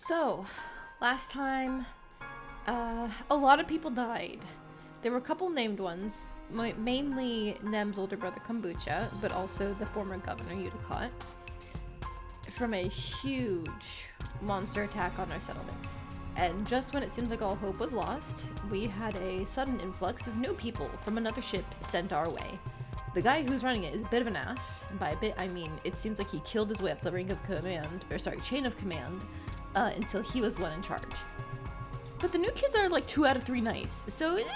So, last time, a lot of people died. There were a couple named ones, mainly Nem's older brother Kombucha, but also the former governor Udicott, from a huge monster attack on our settlement. And just when it seemed like all hope was lost, we had a sudden influx of new people from another ship sent our way. The guy who's running it is a bit of an ass, and by a bit I mean it seems like he killed his way up the chain of command, until he was the one in charge. But the new kids are like 2 out of 3 nice, so it'll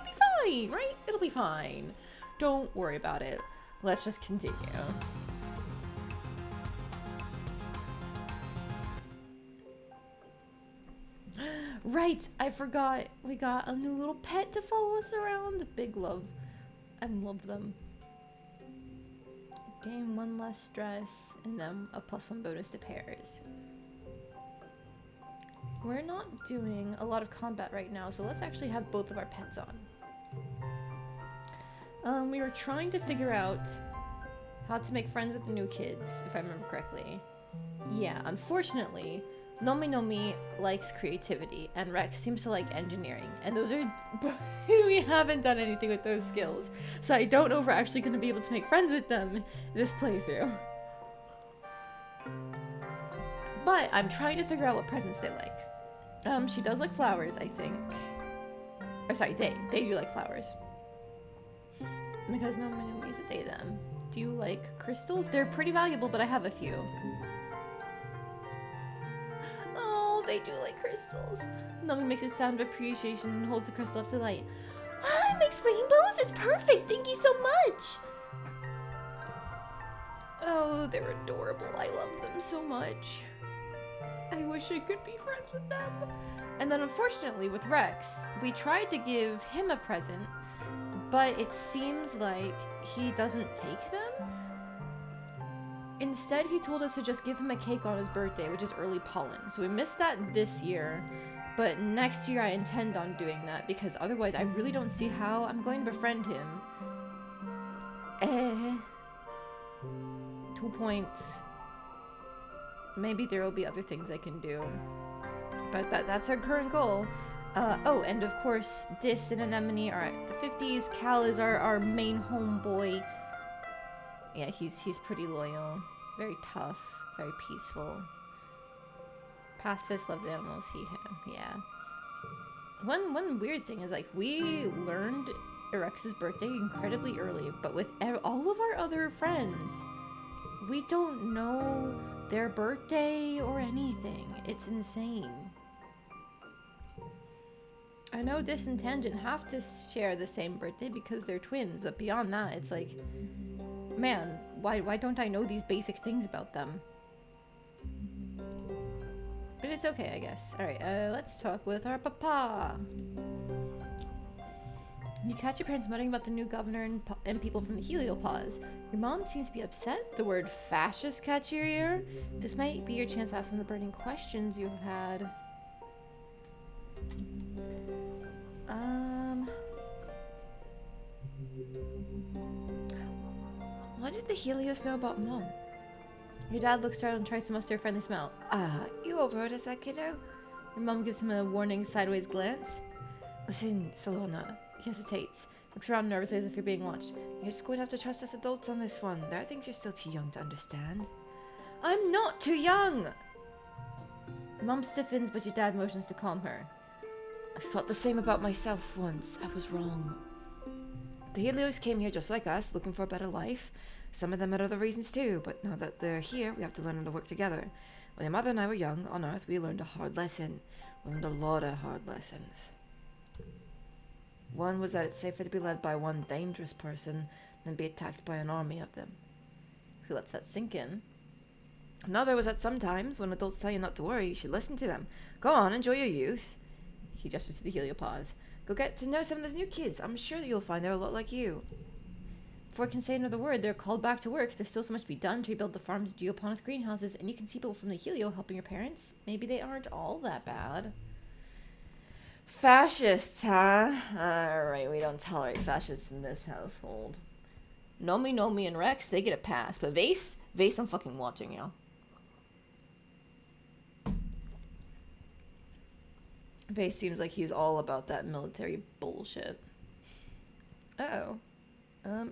be fine, right? It'll be fine. Don't worry about it. Let's just continue. Right, I forgot. We got a new little pet to follow us around. Big love. I love them. Gain 1 less stress, and then a +1 bonus to pairs. We're not doing a lot of combat right now, so let's actually have both of our pets on. We were trying to figure out how to make friends with the new kids, if I remember correctly. Yeah, unfortunately, Nomi Nomi likes creativity, and Rex seems to like engineering, and those are... we haven't done anything with those skills, so I don't know if we're actually going to be able to make friends with them this playthrough. But I'm trying to figure out what presents they like. She does like flowers, I think. Or sorry, they do like flowers. Because Nomi Nomi is a they them. Do you like crystals? They're pretty valuable, but I have a few. They do like crystals. Nomi makes a sound of appreciation and holds the crystal up to the light. Ah, it makes rainbows? It's perfect! Thank you so much! Oh, they're adorable. I love them so much. I wish I could be friends with them. And then unfortunately with Rex, we tried to give him a present, but it seems like he doesn't take them. Instead, he told us to just give him a cake on his birthday, which is early pollen. So we missed that this year, but next year I intend on doing that because otherwise I really don't see how I'm going to befriend him. 2 points. Maybe there will be other things I can do. But that's our current goal. Oh, and of course, Dis and Anemone are at the 50s. Cal is our main homeboy. Yeah, he's pretty loyal, very tough, very peaceful. Pacifist, loves animals, him, yeah. One weird thing is, like, we learned Erex's birthday incredibly early, but with all of our other friends, we don't know their birthday or anything. It's insane. I know Dis and Tangent have to share the same birthday because they're twins, but beyond that, it's like... Man, why don't I know these basic things about them? But it's okay, I guess. Alright, let's talk with our papa. You catch your parents muttering about the new governor and people from the Heliopause. Your mom seems to be upset. The word fascist catch your ear. This might be your chance to ask them the burning questions you've had. What did the Helios know about Mom? Your dad looks startled and tries to muster a friendly smile. You overheard us, that kiddo? Your mom gives him a warning sideways glance. Listen, Solona. He hesitates. Looks around nervously as if you're being watched. You're just going to have to trust us adults on this one. There are things you're still too young to understand. I'm not too young! Your mom stiffens, but your dad motions to calm her. I thought the same about myself once. I was wrong. The Helios came here just like us, looking for a better life. Some of them had other reasons too, but now that they're here, we have to learn how to work together. When your mother and I were young, on Earth, we learned a hard lesson. We learned a lot of hard lessons. One was that it's safer to be led by one dangerous person than be attacked by an army of them. Who lets that sink in? Another was that sometimes, when adults tell you not to worry, you should listen to them. Go on, enjoy your youth. He gestures to the Heliopause. Go get to know some of those new kids. I'm sure that you'll find they're a lot like you. Before I can say another word, they're called back to work. There's still so much to be done to rebuild the farms, geoponus greenhouses, and you can see people from the Helio helping your parents. Maybe they aren't all that bad. Fascists, huh? Alright, we don't tolerate fascists in this household. Nomi and Rex, they get a pass. But Vase, I'm fucking watching, you know. Vase seems like he's all about that military bullshit. Uh-oh.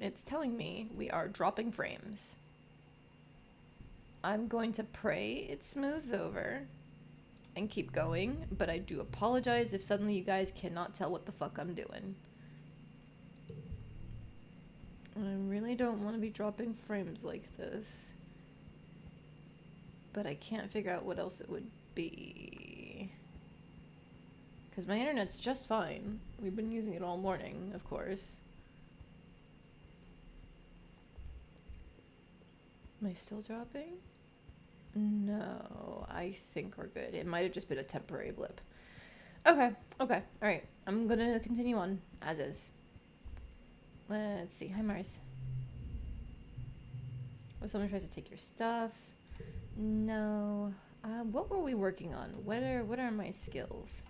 It's telling me we are dropping frames. I'm going to pray it smooths over and keep going, but I do apologize if suddenly you guys cannot tell what the fuck I'm doing. I really don't want to be dropping frames like this, but I can't figure out what else it would be. Because my internet's just fine. We've been using it all morning, of course. Am I still dropping? No, I think we're good. It might have just been a temporary blip. Okay, alright. I'm gonna continue on, as is. Let's see. Hi, Mars. Oh, someone tries to take your stuff. No. What were we working on? What are my skills?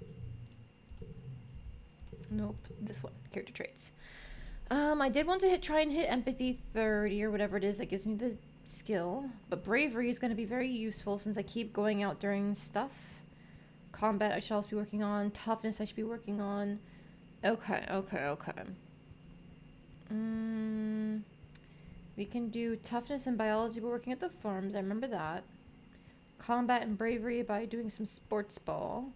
Nope. This one. Character traits. I did want to try and hit empathy 30 or whatever it is that gives me the skill, but bravery is going to be very useful since I keep going out during stuff. Combat I should also be working on. Toughness I should be working on. Okay. We can do toughness and biology. We're working at the farms. I remember that. Combat and bravery by doing some sports ball.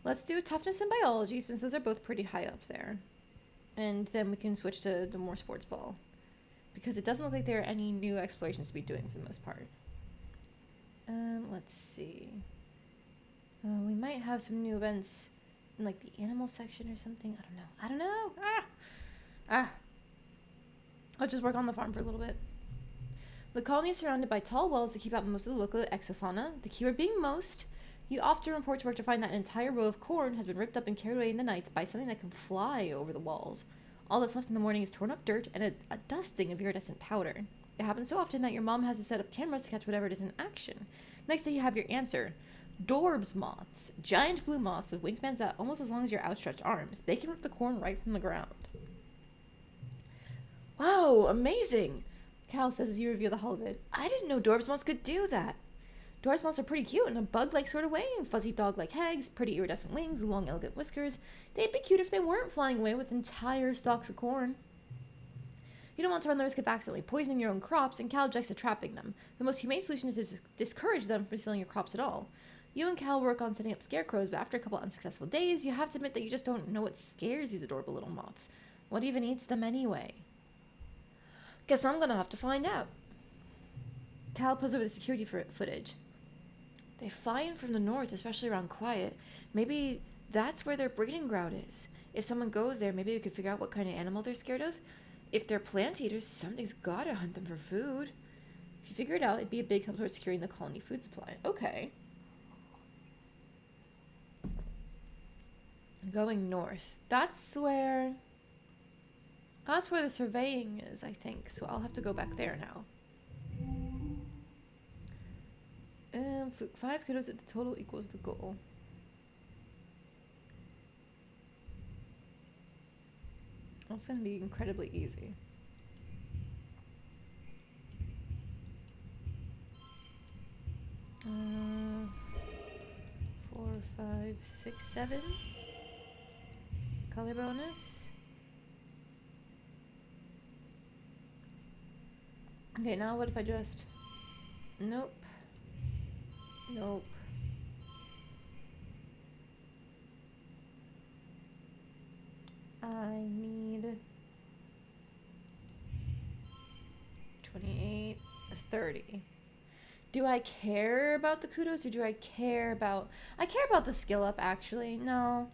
Let's do toughness and biology since those are both pretty high up there. And then we can switch to the more sports ball. Because it doesn't look like there are any new explorations to be doing for the most part. Let's see. We might have some new events in like the animal section or something. I don't know. Let's just work on the farm for a little bit. The colony is surrounded by tall walls that keep out most of the local exofauna. The keyword being most. You often report to work to find that an entire row of corn has been ripped up and carried away in the night by something that can fly over the walls. All that's left in the morning is torn up dirt and a dusting of iridescent powder. It happens so often that your mom has to set up cameras to catch whatever it is in action. Next day you have your answer. Dorbs moths. Giant blue moths with wingspans that almost as long as your outstretched arms. They can rip the corn right from the ground. Wow, amazing! Cal says as you reveal the hull of it. I didn't know Dorbs moths could do that. Dorbs moths are pretty cute in a bug-like sort of way, fuzzy dog-like heads, pretty iridescent wings, long elegant whiskers. They'd be cute if they weren't flying away with entire stalks of corn. You don't want to run the risk of accidentally poisoning your own crops, and Cal objects to trapping them. The most humane solution is to discourage them from stealing your crops at all. You and Cal work on setting up scarecrows, but after a couple unsuccessful days, you have to admit that you just don't know what scares these adorable little moths. What even eats them anyway? Guess I'm gonna have to find out. Cal pulls over the security footage. They fly in from the north, especially around quiet. Maybe that's where their breeding ground is. If someone goes there, maybe we could figure out what kind of animal they're scared of. If they're plant eaters, something's gotta hunt them for food. If you figure it out, it'd be a big help towards securing the colony food supply. Okay. Going north. That's where the surveying is, I think. So I'll have to go back there now. 5 kudos at the total equals the goal. That's gonna be incredibly easy. Uh, 4, 5, 6, 7. Color bonus. Okay, now what if I just... Nope. Nope. I need 28, 30. Do I care about the kudos or do I care about... I care about the skill up, actually. No.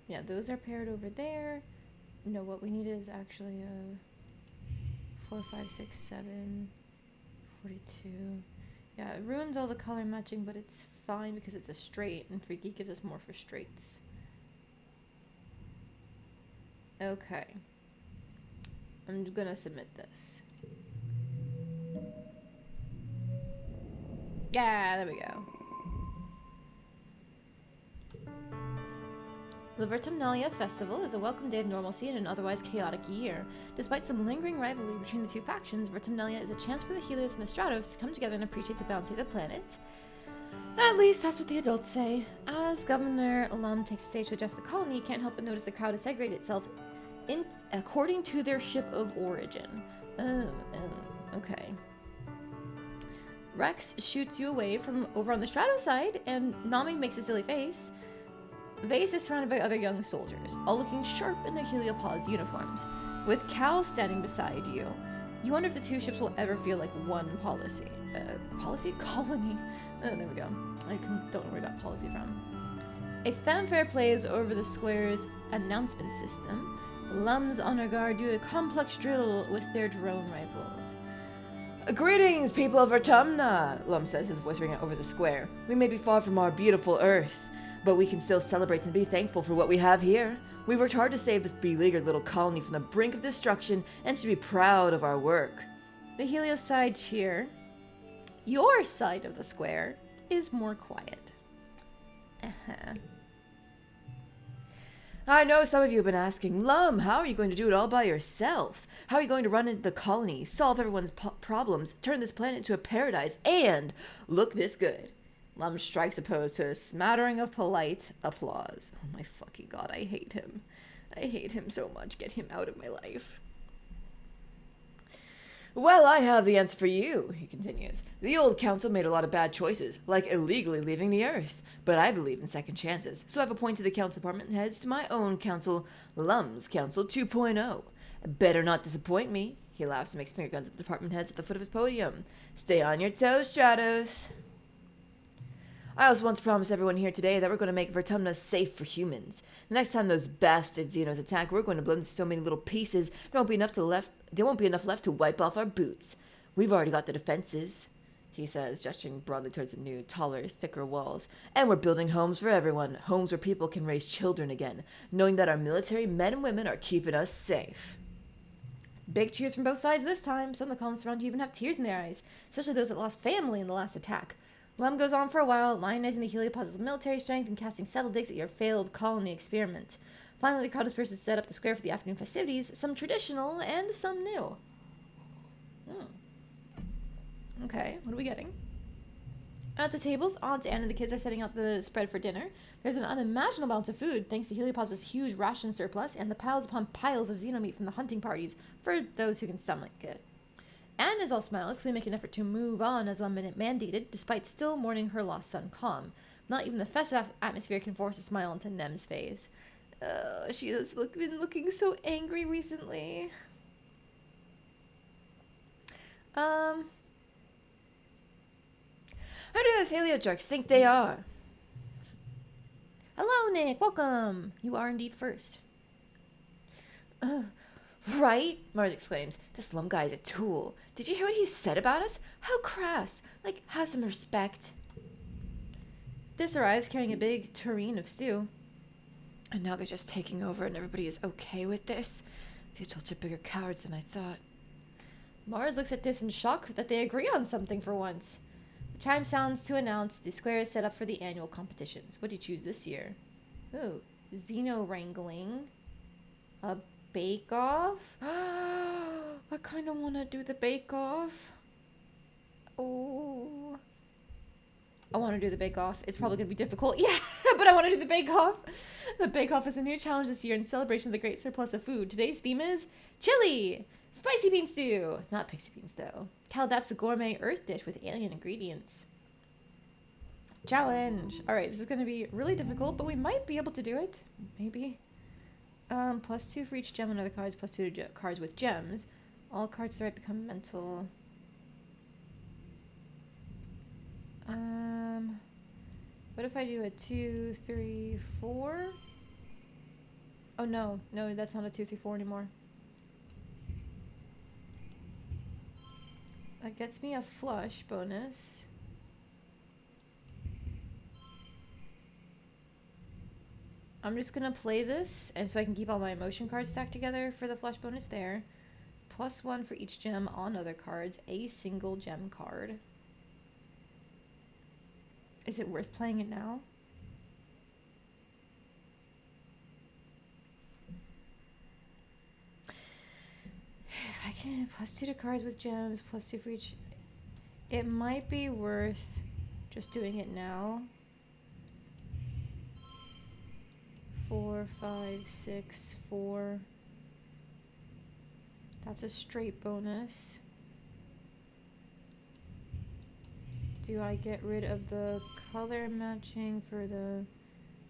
Yeah, those are paired over there. No, what we need is actually a 4, 5, 6, 7, 42. Yeah, it ruins all the color matching, but it's fine because it's a straight, and Freaky gives us more for straights. Okay. I'm gonna submit this. Yeah, there we go. The Vertumnalia Festival is a welcome day of normalcy in an otherwise chaotic year. Despite some lingering rivalry between the two factions, Vertumnalia is a chance for the Helios and the Stratos to come together and appreciate the bounty of the planet. At least that's what the adults say. As Governor Alum takes the stage to address the colony, you can't help but notice the crowd has segregated itself according to their ship of origin. Okay. Rex shoots you away from over on the Strato side, and Nami makes a silly face. Vase is surrounded by other young soldiers, all looking sharp in their heliopause uniforms, with Cal standing beside you. You wonder if the two ships will ever feel like one policy. Colony? There we go. I don't know where I got policy from. A fanfare plays over the square's announcement system. Lums honor guard do a complex drill with their drone rifles. Greetings, people of Vertumna, Lum says, his voice ringing out over the square. We may be far from our beautiful Earth, but we can still celebrate and be thankful for what we have here. We've worked hard to save this beleaguered little colony from the brink of destruction and should be proud of our work. The Helios side cheer. Your side of the square is more quiet. I know some of you have been asking, Lum, how are you going to do it all by yourself? How are you going to run into the colony, solve everyone's problems, turn this planet into a paradise, and look this good? Lum strikes a pose to a smattering of polite applause. Oh my fucking god, I hate him. I hate him so much. Get him out of my life. Well, I have the answer for you, he continues. The old council made a lot of bad choices, like illegally leaving the Earth. But I believe in second chances, so I've appointed the council department heads to my own council, Lum's Council 2.0. Better not disappoint me. He laughs and makes finger guns at the department heads at the foot of his podium. Stay on your toes, Stratos. I also want to promise everyone here today that we're going to make Vertumna safe for humans. The next time those bastard Xenos attack, we're going to blow them into so many little pieces, there won't be enough left to wipe off our boots. We've already got the defenses, he says, gesturing broadly towards the new, taller, thicker walls. And we're building homes for everyone, homes where people can raise children again, knowing that our military men and women are keeping us safe. Big cheers from both sides this time. Some of the colonists around you even have tears in their eyes, especially those that lost family in the last attack. Lum goes on for a while, lionizing the heliopause's military strength and casting subtle digs at your failed colony experiment. Finally, the crowd disperses to set up the square for the afternoon festivities, some traditional and some new. Okay, what are we getting? At the tables, Aunt Anne and the kids are setting out the spread for dinner. There's an unimaginable amount of food, thanks to Heliopause's huge ration surplus and the piles upon piles of xenomeat from the hunting parties, for those who can stomach it. Anne is all smiles, clearly making an effort to move on as Lum mandated, despite still mourning her lost son, Calm. Not even the festive atmosphere can force a smile into Nem's face. She has been looking so angry recently. How do those Heliojarks think they are? Hello, Nick. Welcome. You are indeed first. Right? Mars exclaims. This Lum guy is a tool. Did you hear what he said about us? How crass. Like, have some respect. This arrives carrying a big tureen of stew. And now they're just taking over and everybody is okay with this? The adults are bigger cowards than I thought. Mars looks at this in shock that they agree on something for once. The chime sounds to announce the square is set up for the annual competitions. What do you choose this year? Ooh, Xeno wrangling. A bake-off? I kind of want to do the bake-off. Oh. I want to do the bake-off. It's probably going to be difficult. Yeah, but I want to do the bake-off. The bake-off is a new challenge this year in celebration of the great surplus of food. Today's theme is chili. Spicy bean stew. Not pixie beans, though. Caldap's a gourmet earth dish with alien ingredients. Challenge. Alright, this is going to be really difficult, but we might be able to do it. Maybe. +2 for each gem on other cards, +2 to cards with gems. All cards to the right become mental. What if I do a 2, 3, 4? Oh, no. No, that's not a 2, 3, 4 anymore. That gets me a flush bonus. I'm just gonna play this, and so I can keep all my emotion cards stacked together for the flush bonus there. +1 for each gem on other cards, a single gem card. Is it worth playing it now? I can +2 to cards with gems, +2 for each. It might be worth just doing it now. 4, 5, 6, 4. That's a straight bonus. Do I get rid of the color matching for the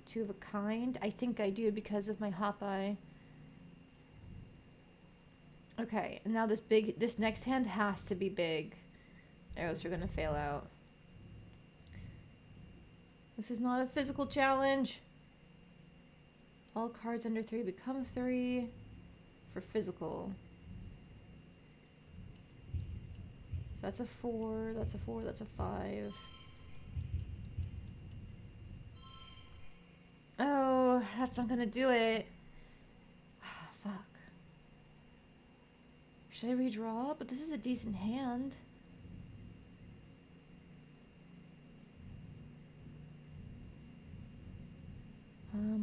2 of a kind? I think I do because of my hop eye. Okay, and now this next hand has to be big, or else we're gonna fail out. This is not a physical challenge. All cards under 3 become 3 for physical. So that's a 4, that's a 4, that's a 5. Oh, that's not gonna do it. Fuck. Should I redraw? But this is a decent hand.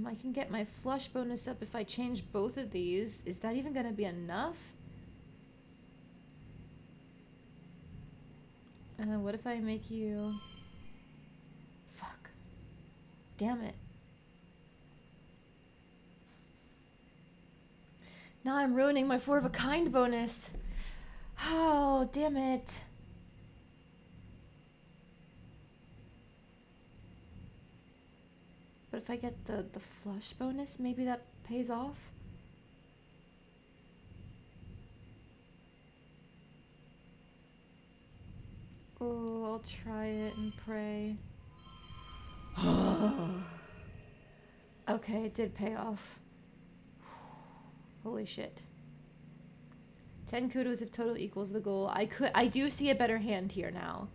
I can get my flush bonus up if I change both of these. Is that even gonna be enough? What if I make you... Fuck. Damn it. Now I'm ruining my 4 of a kind bonus. Oh, damn it. But if I get the flush bonus, maybe that pays off? Oh, I'll try it and pray. Okay, it did pay off. Holy shit. 10 kudos if total equals the goal. I do see a better hand here now.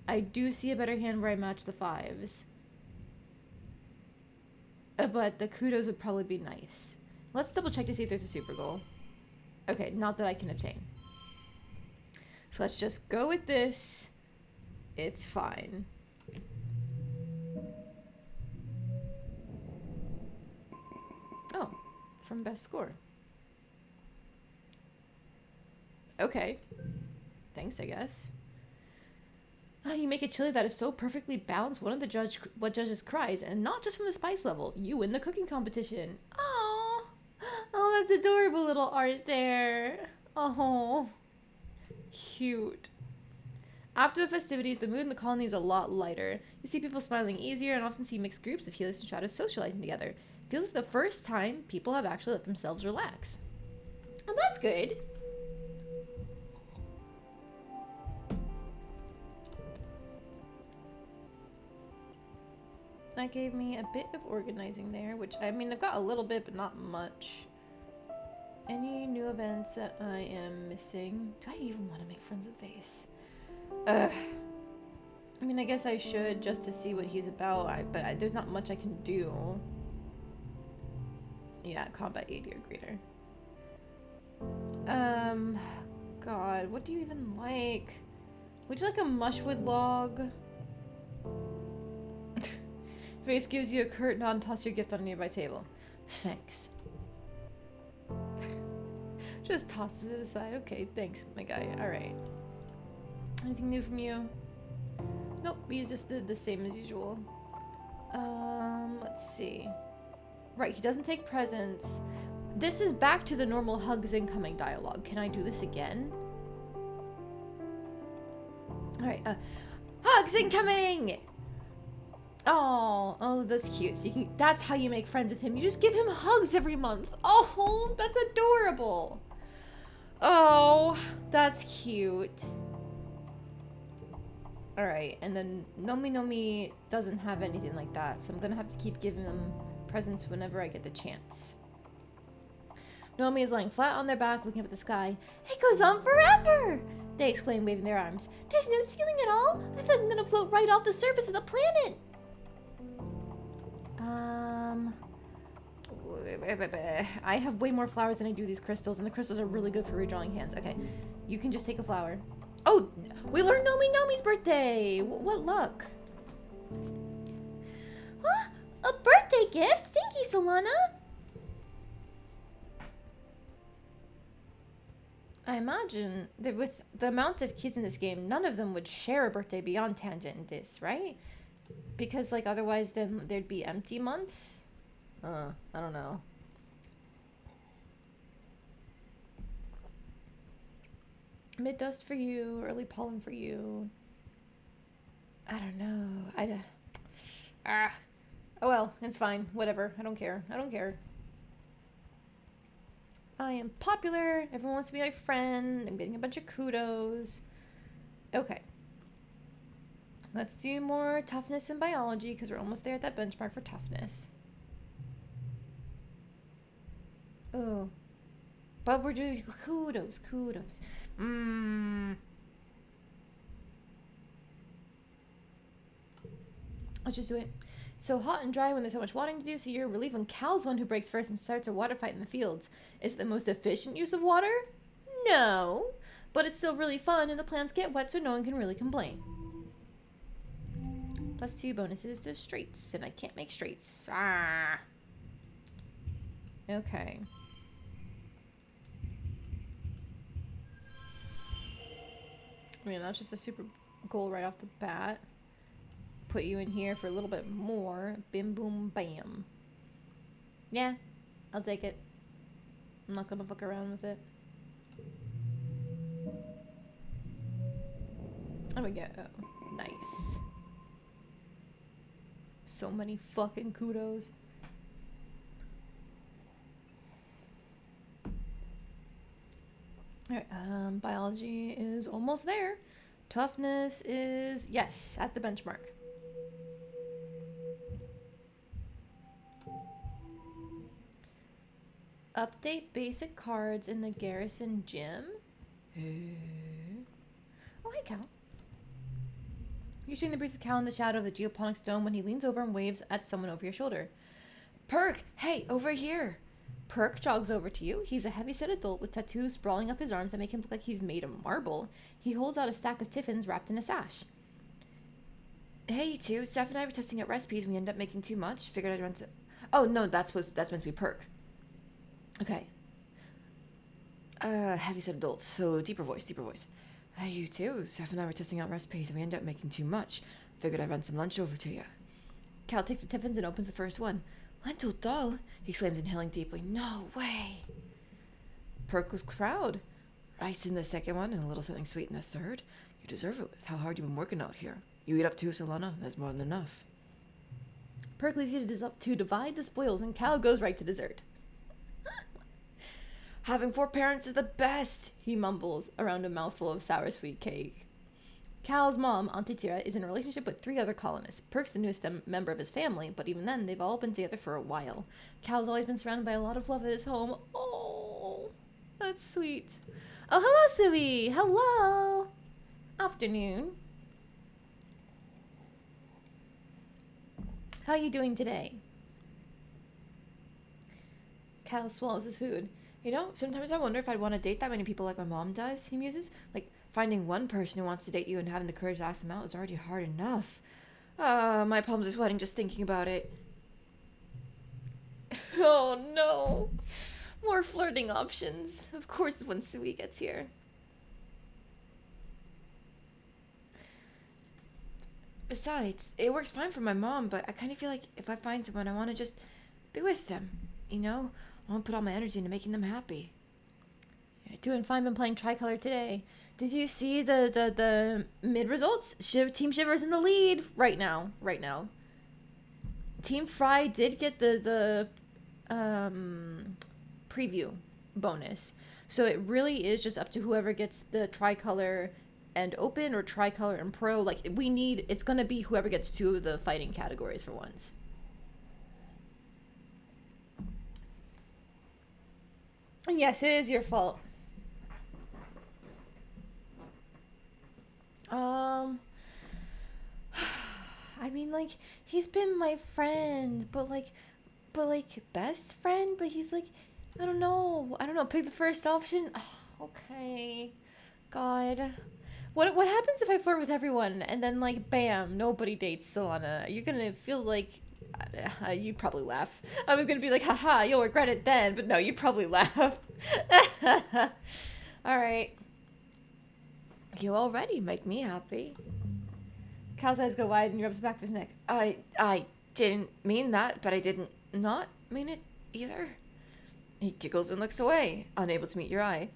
I do see a better hand where I match the 5s. But the kudos would probably be nice. Let's double check to see if there's a super goal. Okay, not that I can obtain. So let's just go with this. It's fine. Oh, from best score. Okay. Thanks, I guess. Oh, you make a chili that is so perfectly balanced. One of the judges cries, and not just from the spice level. You win the cooking competition. Oh, oh, that's adorable little art there. Oh, cute. After the festivities, the mood in the colony is a lot lighter. You see people smiling easier and often see mixed groups of healers and shadows socializing together. It feels like the first time people have actually let themselves relax. Oh, that's good. That gave me a bit of organizing there, which, I mean, I've got a little bit, but not much. Any new events that I am missing? Do I even want to make friends with Vase? I mean, I guess I should just to see what he's about, but there's not much I can do. Yeah, combat 80 or greater. God, what do you even like? Would you like a mushwood log? Face gives you a curt nod and toss your gift on a nearby table. Thanks. Just tosses it aside. Okay, thanks, my guy. Alright. Anything new from you? Nope, he's just the same as usual. Let's see. Right, he doesn't take presents. This is back to the normal hugs incoming dialogue. Can I do this again? Alright, hugs incoming! Oh, that's cute. So you can, that's how you make friends with him. You just give him hugs every month. Oh, that's adorable. Oh, that's cute. Alright, and then Nomi doesn't have anything like that, so I'm gonna have to keep giving them presents whenever I get the chance. Nomi is lying flat on their back, looking up at the sky. It goes on forever! They exclaim, waving their arms. There's no ceiling at all! I thought I'm gonna float right off the surface of the planet! I have way more flowers than I do these crystals, and the crystals are really good for redrawing hands. Okay, you can just take a flower. Oh, we learned Nomi's birthday! What luck! Huh? A birthday gift? Thank you, Solana! I imagine that with the amount of kids in this game, none of them would share a birthday beyond Tangent and Dis, right? Because, like, otherwise then there'd be empty months? I don't know. Mid-dust for you, early pollen for you. I don't know. Oh well, it's fine. Whatever. I don't care. I don't care. I am popular. Everyone wants to be my friend. I'm getting a bunch of kudos. Okay. Let's do more toughness in biology because we're almost there at that benchmark for toughness. Oh. But we're doing kudos. Let's just do it. It's so hot and dry when there's so much watering to do, so you're relieved when Cal's one who breaks first and starts a water fight in the fields. Is it the most efficient use of water? No. But it's still really fun and the plants get wet so no one can really complain. +2 bonuses to straights, and I can't make straights. Okay. I mean, that's just a super goal right off the bat. Put you in here for a little bit more. Bim, boom, bam. Yeah, I'll take it. I'm not gonna fuck around with it. There we go. Nice. So many fucking kudos. Alright, biology is almost there. Toughness is, yes, at the benchmark. Update basic cards in the garrison gym. Oh, hey, Cal. You're seeing the breeze of Cal in the shadow of the geoponics dome when he leans over and waves at someone over your shoulder. Perk, hey, over here. Perk jogs over to you. He's a heavy-set adult with tattoos sprawling up his arms that make him look like he's made of marble. He holds out a stack of tiffins wrapped in a sash. Hey, you two. Steph and I were testing out recipes and we ended up making too much. Figured I'd run some... Oh, no, that's meant to be Perk. Okay. Heavy-set adult, so deeper voice. Hey, you two. Steph and I were testing out recipes and we ended up making too much. Figured I'd run some lunch over to you. Cal takes the tiffins and opens the first one. Lentil dal, he exclaims, inhaling deeply. No way. Perk was proud. Rice in the second one and a little something sweet in the third. You deserve it with how hard you've been working out here. You eat up too, Solana. That's more than enough. Perk leaves you to divide the spoils, and Cal goes right to dessert. Having 4 parents is the best, he mumbles around a mouthful of sour sweet cake. Cal's mom, Auntie Tira, is in a relationship with 3 other colonists. Perk's the newest member of his family, but even then, they've all been together for a while. Cal's always been surrounded by a lot of love at his home. Oh, that's sweet. Oh, hello, Subi. Hello. Afternoon. How are you doing today? Cal swallows his food. You know, sometimes I wonder if I'd want to date that many people like my mom does, he muses. Like, finding one person who wants to date you and having the courage to ask them out is already hard enough. My palms are sweating just thinking about it. Oh no. More flirting options. Of course when Sui gets here. Besides, it works fine for my mom, but I kind of feel like if I find someone, I want to just be with them, you know? I want to put all my energy into making them happy. Doing fine, been playing Tricolor today. Did you see the mid results? Team Shiver's in the lead right now. Team Fry did get the preview bonus. So it really is just up to whoever gets the Tricolor and Open or Tricolor and Pro. Like, it's going to be whoever gets 2 of the fighting categories for once. Yes, it is your fault. I mean, like, he's been my friend, but best friend, but he's like, I don't know, pick the first option. Oh, okay. God. What happens if I flirt with everyone and then, like, bam, nobody dates Solana? You're gonna feel like, you'd probably laugh. I was gonna be like, haha, you'll regret it then, but no, you'd probably laugh. Alright. You already make me happy. Cal's eyes go wide and he rubs the back of his neck. I didn't mean that, but I didn't not mean it either. He giggles and looks away, unable to meet your eye.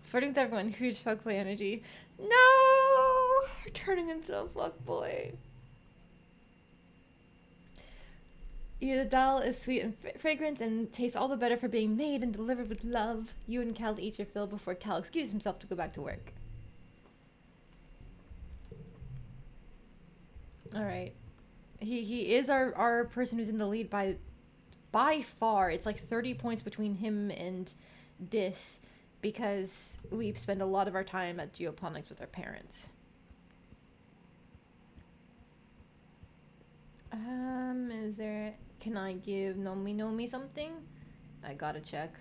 Flirting with everyone, huge fuckboy energy. No! Turning into a fuckboy. The doll is sweet and fragrant and tastes all the better for being made and delivered with love. You and Cal eat your fill before Cal excuses himself to go back to work. Alright. He is our person who's in the lead by far. It's like 30 points between him and Dis because we spend a lot of our time at geoponics with our parents. Is there... Can I give Nomi something? I gotta check.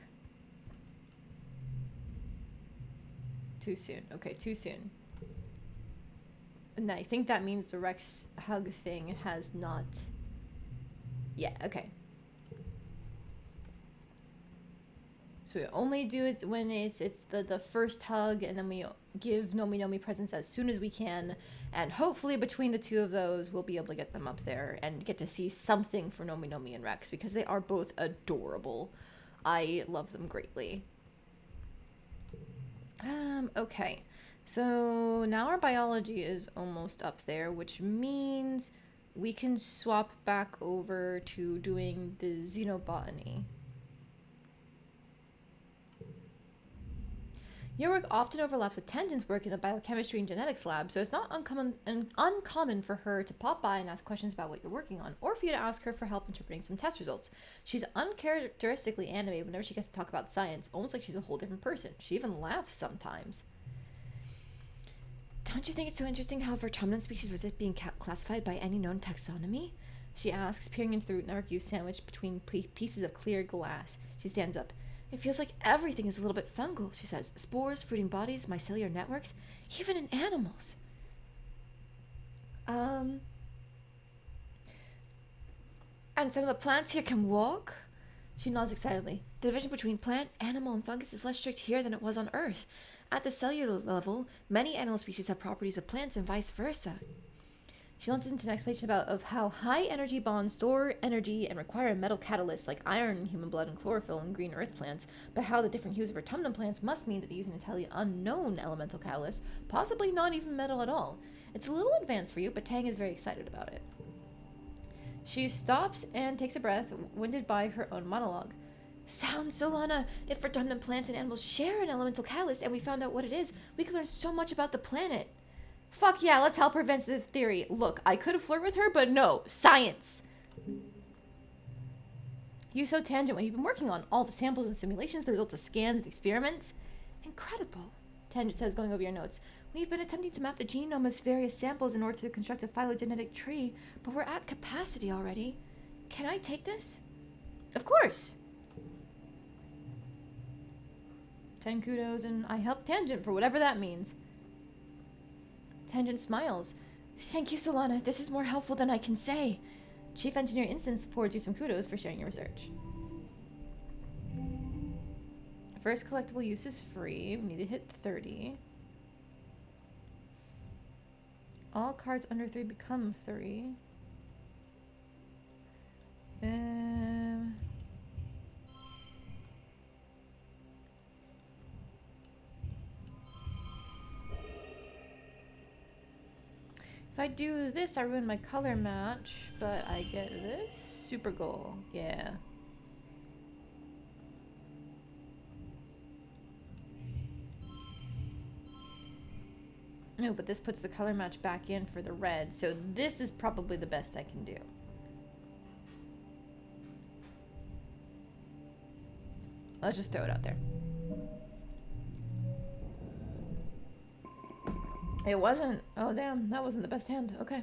Too soon. Okay, too soon. And I think that means the Rex hug thing has not... Yeah, okay. So we only do it when it's the first hug, and then we give Nomi presents as soon as we can. And hopefully between the two of those, we'll be able to get them up there and get to see something for Nomi and Rex, because they are both adorable. I love them greatly. Okay. So now our biology is almost up there, which means we can swap back over to doing the xenobotany. Your work often overlaps with Tangent's work in the biochemistry and genetics lab, so it's not uncommon for her to pop by and ask questions about what you're working on, or for you to ask her for help interpreting some test results. She's uncharacteristically animated whenever she gets to talk about science, almost like she's a whole different person. She even laughs sometimes. Don't you think it's so interesting how vertebrate species resist being classified by any known taxonomy? She asks, peering into the root network you sandwiched between pieces of clear glass. She stands up. It feels like everything is a little bit fungal, she says. Spores, fruiting bodies, mycelial networks, even in animals. And some of the plants here can walk? She nods excitedly. The division between plant, animal, and fungus is less strict here than it was on Earth. At the cellular level, many animal species have properties of plants and vice versa. She launches into an explanation of how high energy bonds store energy and require a metal catalyst like iron in human blood and chlorophyll in green earth plants, but how the different hues of autumnal plants must mean that they use an entirely unknown elemental catalyst, possibly not even metal at all. It's a little advanced for you, but Tang is very excited about it. She stops and takes a breath, winded by her own monologue. Sounds, Solana! If redundant plants and animals share an elemental catalyst and we found out what it is, we could learn so much about the planet. Fuck yeah, let's help her advance the theory. Look, I could have flirted with her, but no. Science! You so Tangent, what you've been working on. All the samples and simulations, the results of scans and experiments. Incredible, Tangent says, going over your notes. We've been attempting to map the genome of various samples in order to construct a phylogenetic tree, but we're at capacity already. Can I take this? Of course. 10 kudos, and I helped Tangent for whatever that means. Tangent smiles. Thank you, Solana. This is more helpful than I can say. Chief Engineer Instance forwards you some kudos for sharing your research. First collectible use is free. We need to hit 30. All cards under 3 become 3. If I do this, I ruin my color match, but I get this. Super goal. Yeah. No, but this puts the color match back in for the red, so this is probably the best I can do. Let's just throw it out there. It wasn't. Oh, damn. That wasn't the best hand. Okay.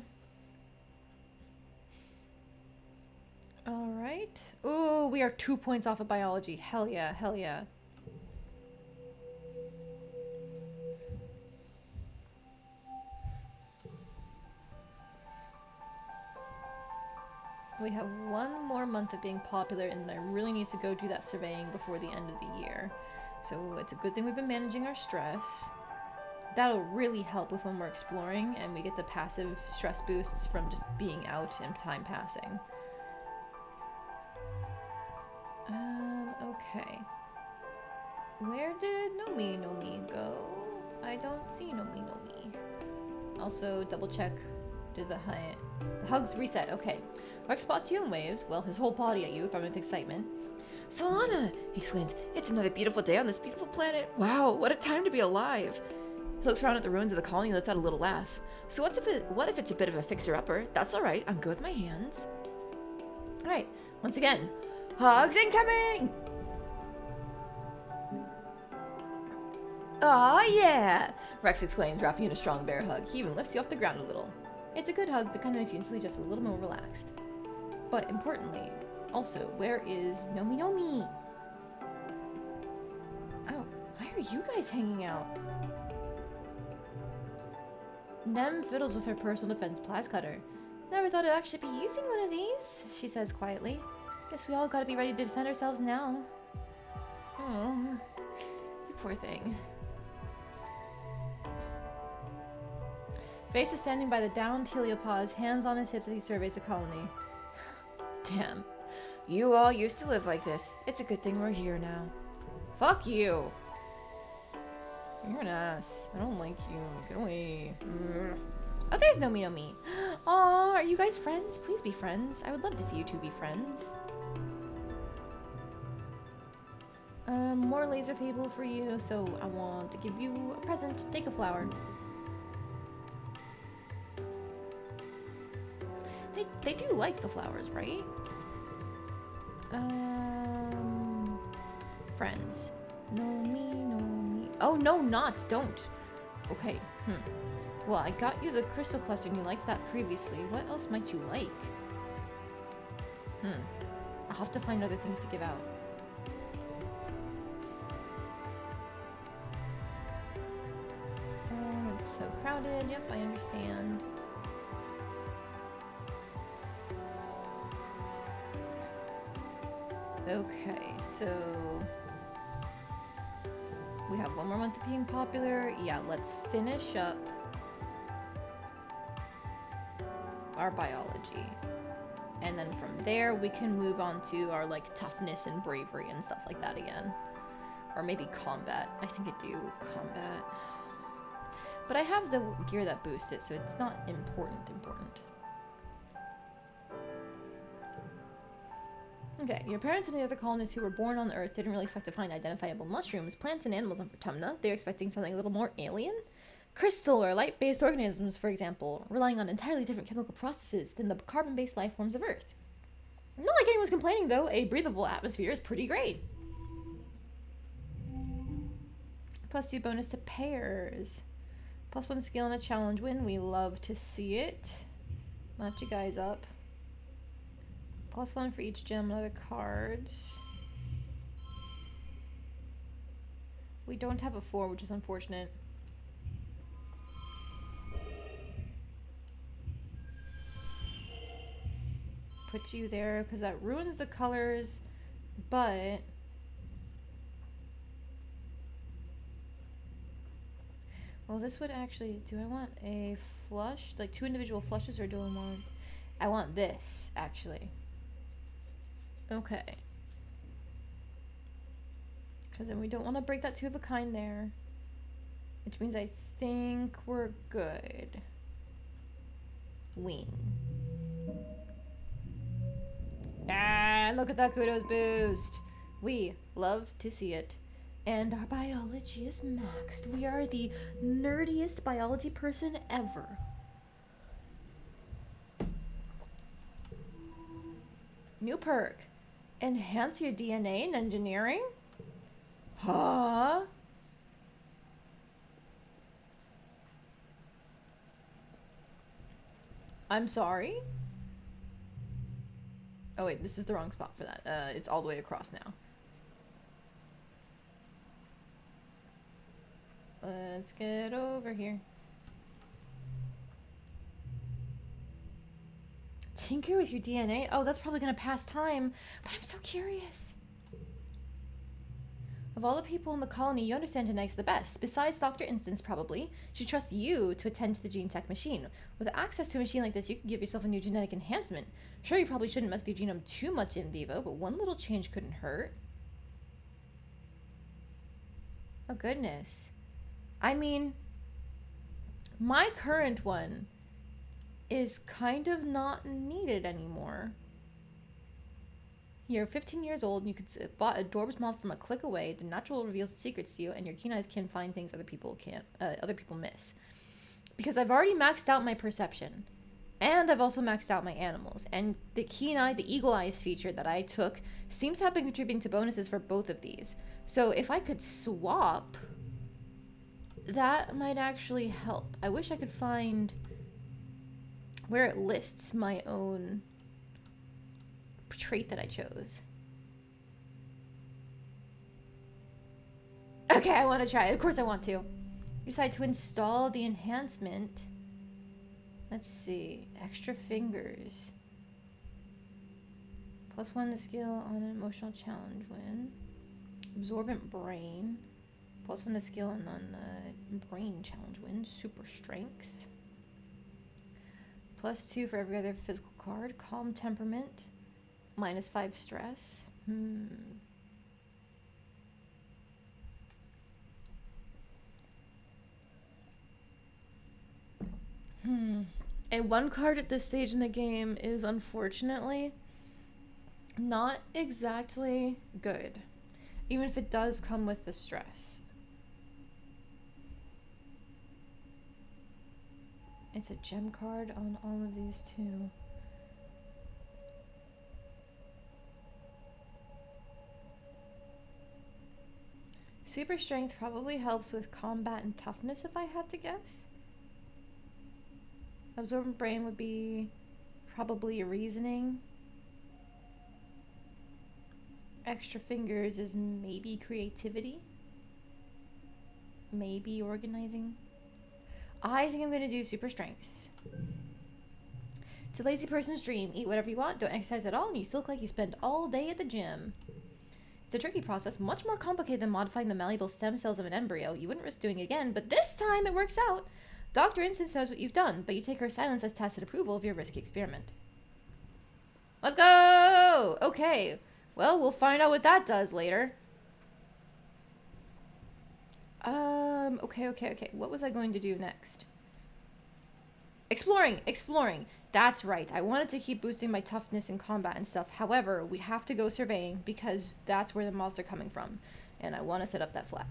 Alright. Ooh, we are 2 points off of biology. Hell yeah. Hell yeah. We have 1 more month of being popular, and I really need to go do that surveying before the end of the year. So it's a good thing we've been managing our stress. That'll really help with when we're exploring and we get the passive stress boosts from just being out and time passing. Okay. Where did Nomi go? I don't see Nomi. Also, double check. Did the hugs reset? Okay. Rex spots you and waves, well, his whole body at you, throbbing with excitement. Solana! He exclaims. It's another beautiful day on this beautiful planet. Wow, what a time to be alive. He looks around at the ruins of the colony and lets out a little laugh. So what if it's a bit of a fixer-upper? That's alright, I'm good with my hands. Alright, once again. Hugs incoming! Aw, yeah! Rex exclaims, wrapping you in a strong bear hug. He even lifts you off the ground a little. It's a good hug that kind of makes you instantly just a little more relaxed. But importantly, also, where is Nomi? Oh, why are you guys hanging out? Nem fiddles with her personal defense plas cutter. Never thought I'd actually be using one of these, she says quietly. Guess we all gotta be ready to defend ourselves now. Oh, you poor thing. Face is standing by the downed heliopause, hands on his hips as he surveys the colony. Damn. You all used to live like this. It's a good thing we're here now. Fuck you! You're an ass. I don't like you. Get away. Oh, there's Nomi. Aw, are you guys friends? Please be friends. I would love to see you two be friends. More laser fable for you, so I want to give you a present. Take a flower. They do like the flowers, right? Friends. Nomi. Oh, no, don't. Okay, Well, I got you the crystal cluster and you liked that previously. What else might you like? I'll have to find other things to give out. Oh, it's so crowded. Yep, I understand. Okay, so we have one more month of being popular. Yeah, let's finish up our biology. And then from there, we can move on to our, like, toughness and bravery and stuff like that again. Or maybe combat. I think I do combat. But I have the gear that boosts it, so it's not important. Okay, your parents and the other colonists who were born on Earth didn't really expect to find identifiable mushrooms, plants, and animals on Vertumna. They were expecting something a little more alien. Crystal or light-based organisms, for example, relying on entirely different chemical processes than the carbon-based life forms of Earth. Not like anyone's complaining, though. A breathable atmosphere is pretty great. +2 bonus to pairs. +1 skill and a challenge win. We love to see it. Match you guys up. +1 for each gem and other cards. We don't have a 4, which is unfortunate. Put you there because that ruins the colors, but well, this would actually, do I want a flush, like 2 individual flushes, or do I want this actually? Okay, because then we don't want to break that 2 of a kind there, which means I think we're good. Wing. Ah, look at that kudos boost. We love to see it. And our biology is maxed. We are the nerdiest biology person ever. New perk. Enhance your DNA in engineering? Huh? I'm sorry? Oh wait, this is the wrong spot for that. It's all the way across now. Let's get over here. Tinker with your DNA? Oh, that's probably gonna pass time, but I'm so curious. Of all the people in the colony, you understand genetics the best. Besides Dr. Instance, probably. She trusts you to attend to the gene tech machine. With access to a machine like this, you can give yourself a new genetic enhancement. Sure, you probably shouldn't mess with your genome too much in vivo, but one little change couldn't hurt. Oh, goodness. I mean, my current one is kind of not needed anymore. You're 15 years old and you could spot a Dorb's moth from a click away. The natural reveals its secrets to you, and your keen eyes can find things other people miss. Because I've already maxed out my perception, and I've also maxed out my animals. And the keen eye, the eagle eyes feature that I took seems to have been contributing to bonuses for both of these. So if I could swap, that might actually help. I wish I could find where it lists my own trait that I chose. Okay, I want to try it. Of course I want to. You decide to install the enhancement. Let's see. Extra fingers. +1 to skill on an emotional challenge win. Absorbent brain. +1 to skill on the brain challenge win. Super strength. +2 for every other physical card. Calm temperament. -5 stress. And one card at this stage in the game is unfortunately not exactly good, even if it does come with the stress. It's a gem card on all of these too. Super strength probably helps with combat and toughness if I had to guess. Absorbent brain would be probably reasoning. Extra fingers is maybe creativity. Maybe organizing. I think I'm going to do super strength. It's a lazy person's dream. Eat whatever you want, don't exercise at all, and you still look like you spend all day at the gym. It's a tricky process, much more complicated than modifying the malleable stem cells of an embryo. You wouldn't risk doing it again, but this time it works out. Dr. Instance knows what you've done, but you take her silence as tacit approval of your risky experiment. Let's go! Okay. Well, we'll find out what that does later. Okay. What was I going to do next? Exploring. That's right. I wanted to keep boosting my toughness in combat and stuff. However, we have to go surveying because that's where the moths are coming from. And I want to set up that flag.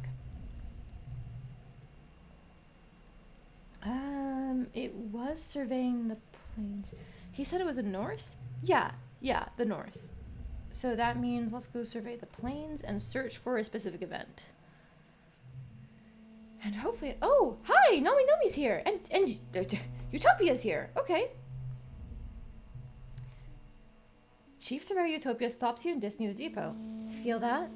It was surveying the plains. He said it was the north? Yeah, the north. So that means let's go survey the plains and search for a specific event. And hopefully... Oh, hi! Nomi's here! And Utopia's here! Okay. Chief Surveyor Utopia stops you in Disney the Depot. Feel that?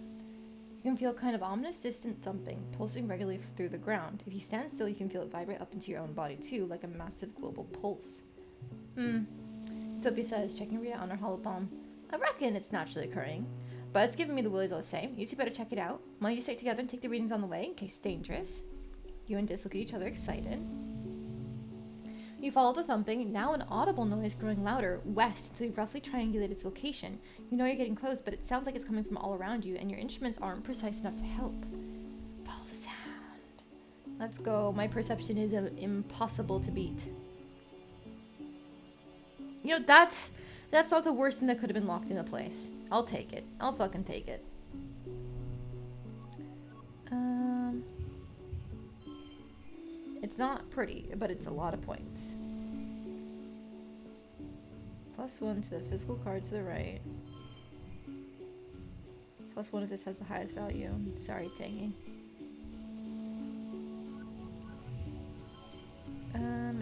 You can feel kind of ominous, distant thumping, pulsing regularly through the ground. If you stand still, you can feel it vibrate up into your own body too, like a massive global pulse. Utopia says, checking Rhea on her holopalm. I reckon it's naturally occurring. But it's giving me the willies all the same. You two better check it out. Mind you stay together and take the readings on the way, in case it's dangerous. You and Dis look at each other excited. You follow the thumping, now an audible noise growing louder, west, until you've roughly triangulated its location. You know you're getting close, but it sounds like it's coming from all around you, and your instruments aren't precise enough to help. Follow the sound. Let's go. My perception is impossible to beat. You know, that's not the worst thing that could have been locked into place. I'll take it. I'll fucking take it. It's not pretty, but it's a lot of points. +1 to the physical card to the right. +1 if this has the highest value. Sorry, Tangy.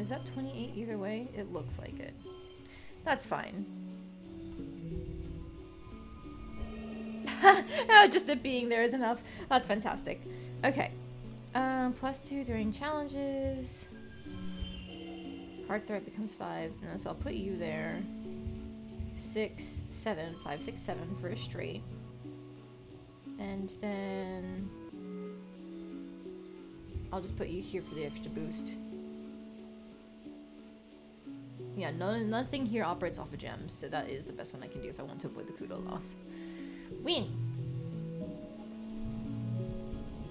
Is that 28 either way? It looks like it. That's fine. Just it being there is enough. That's fantastic. Okay. +2 during challenges. Card threat becomes 5. So I'll put you there. 6, 7, 5, 6, 7 for a straight. And then I'll just put you here for the extra boost. Yeah, nothing here operates off of gems, so that is the best one I can do if I want to avoid the kudo loss. Win!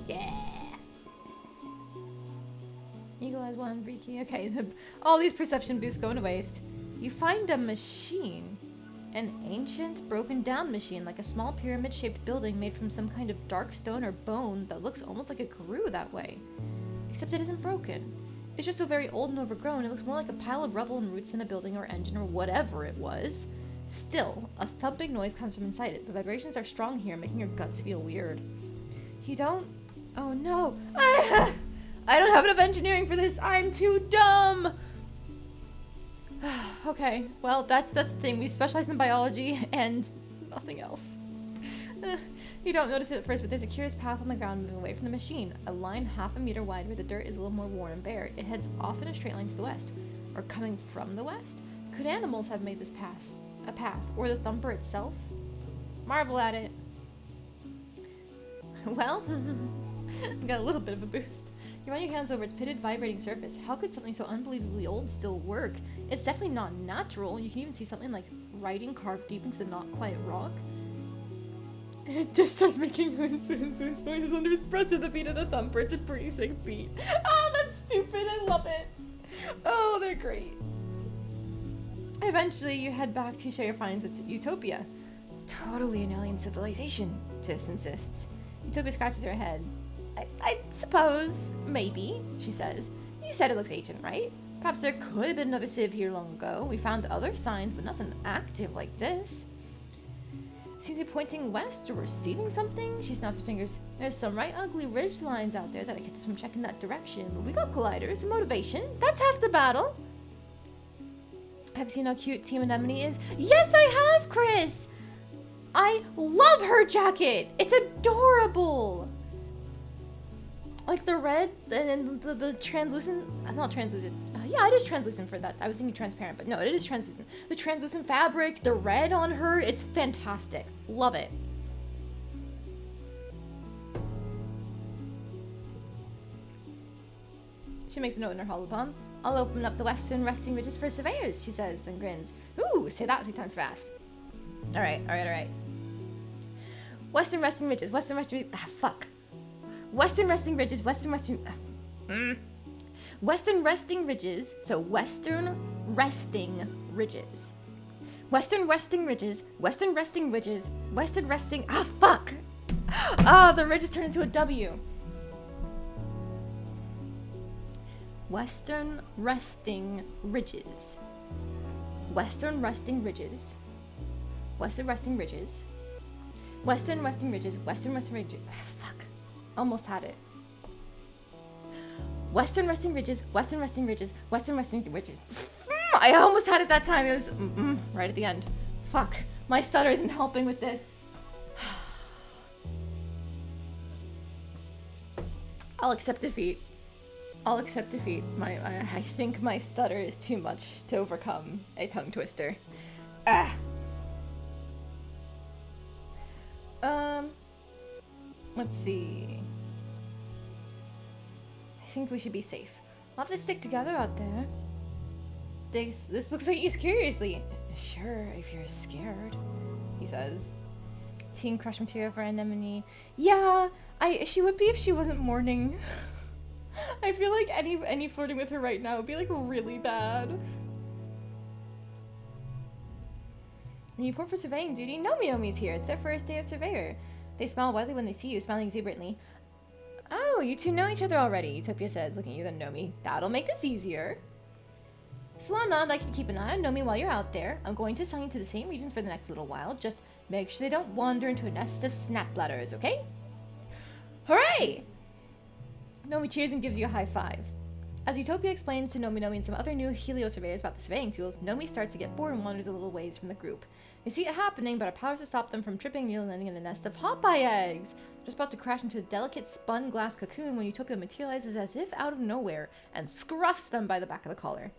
Yeah! Eagle Eyes 1, Riki. Okay, all these perception boosts go to waste. You find a machine. An ancient, broken down machine, like a small pyramid-shaped building made from some kind of dark stone or bone that looks almost like it grew that way. Except it isn't broken. It's just so very old and overgrown, it looks more like a pile of rubble and roots than a building or engine or whatever it was. Still, a thumping noise comes from inside it. The vibrations are strong here, making your guts feel weird. You don't... Oh no! I don't have enough engineering for this! I'm too dumb! Okay, well, that's the thing. We specialize in biology and nothing else. You don't notice it at first, but there's a curious path on the ground moving away from the machine. A line half a meter wide where the dirt is a little more worn and bare. It heads off in a straight line to the west. Or coming from the west? Could animals have made this a path? Or the thumper itself? Marvel at it. Well, got a little bit of a boost. You run your hands over its pitted, vibrating surface. How could something so unbelievably old still work? It's definitely not natural. You can even see something like writing carved deep into the not-quite rock. It just starts making noises under his breath to the beat of the thumper. It's a pretty sick beat. Oh, that's stupid. I love it. Oh, they're great. Eventually, you head back to share your finds with Utopia. Totally an alien civilization, Tis insists. Utopia scratches her head. I suppose, maybe, she says. You said it looks ancient, right? Perhaps there could have been another civ here long ago. We found other signs, but nothing active like this. Seems to be pointing west or receiving something. She snaps her fingers. There's some right ugly ridge lines out there that I kept us from checking that direction. But we got gliders and motivation. That's half the battle. Have you seen how cute Team Anemone is? Yes, I have, Chris! I love her jacket! It's adorable! Like the red and then the translucent, not translucent, yeah, it is translucent for that. I was thinking transparent, but no, it is translucent. The translucent fabric, the red on her, it's fantastic. Love it. She makes a note in her holopalm. I'll open up the western resting ridges for surveyors, she says, then grins. Ooh, say that 3 times fast. All right. Western resting ridges, western resting, fuck. Western resting ridges, western resting ridges, so western resting ridges. Western resting ridges, western resting ridges, western resting, fuck! The ridges turn into a W. Western resting ridges. Western resting ridges. Western resting ridges. Western resting ridges, western resting ridges, fuck. Almost had it. Western resting ridges, western resting ridges, western resting ridges. I almost had it that time. It was right at the end. Fuck. My stutter isn't helping with this. I'll accept defeat. I'll accept defeat. I think my stutter is too much to overcome a tongue twister. Let's see. I think we should be safe. We'll have to stick together out there. Diggs, this looks like you seriously. Sure, if you're scared, he says. Teen crush material for Anemone. Yeah, she would be if she wasn't mourning. I feel like any flirting with her right now would be like really bad. When you report for surveying duty, Nomi's here. It's their first day of surveyor. They smile widely when they see you, smiling exuberantly. Oh, you two know each other already, Utopia says, looking at you then Nomi. That'll make this easier. Solana, I'd like you to keep an eye on Nomi while you're out there. I'm going to assign you to the same regions for the next little while. Just make sure they don't wander into a nest of snap bladders, okay? Hooray! Nomi cheers and gives you a high five. As Utopia explains to Nomi and some other new Helio surveyors about the surveying tools, Nomi starts to get bored and wanders a little ways from the group. You see it happening, but our powers to stop them from tripping and landing in a nest of Popeye eggs. Just about to crash into a delicate spun glass cocoon when Utopia materializes as if out of nowhere and scruffs them by the back of the collar.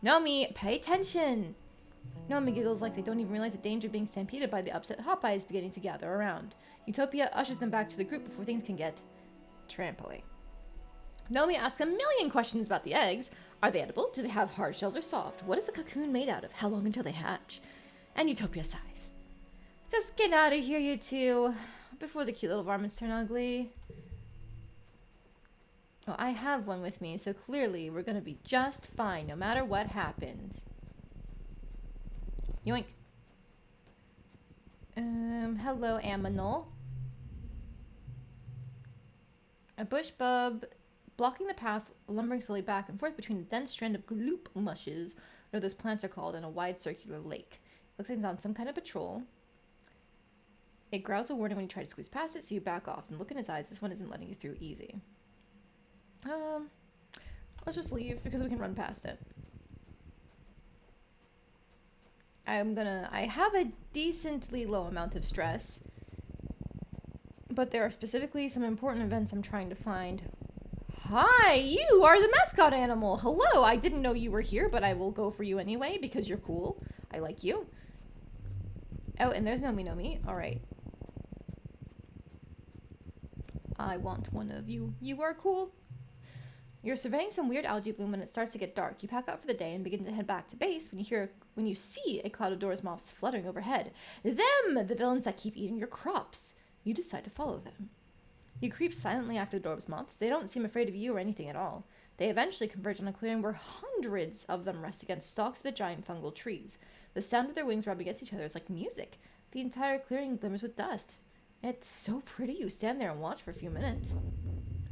Nomi, pay attention! Nomi giggles like they don't even realize the danger of being stampeded by the upset Hopeye is beginning to gather around. Utopia ushers them back to the group before things can get tramply. Nomi asks a million questions about the eggs. Are they edible? Do they have hard shells or soft? What is the cocoon made out of? How long until they hatch? And Utopia sighs. Just get out of here, you two, before the cute little varmints turn ugly. Well, I have one with me, so clearly we're gonna be just fine no matter what happens. Yoink. Hello, Aminal. A bush bub blocking the path, lumbering slowly back and forth between a dense strand of gloop mushes, or those plants are called, in a wide circular lake. Looks like it's on some kind of patrol. It growls a warning when you try to squeeze past it, so you back off and look in his eyes. This one isn't letting you through easy. Let's just leave because we can run past it. I have a decently low amount of stress, but there are specifically some important events I'm trying to find. Hi, you are the mascot animal. Hello, I didn't know you were here, but I will go for you anyway because you're cool. I like you. Oh, and there's Nomi. All right. I want one of you. You are cool. You're surveying some weird algae bloom when it starts to get dark. You pack up for the day and begin to head back to base when you see a cloud of doors moths fluttering overhead. Them, the villains that keep eating your crops. You decide to follow them. You creep silently after the dwarves moths. They don't seem afraid of you or anything at all. They eventually converge on a clearing where hundreds of them rest against stalks of the giant fungal trees. The sound of their wings rubbing against each other is like music. The entire clearing glimmers with dust. It's so pretty. You stand there and watch for a few minutes.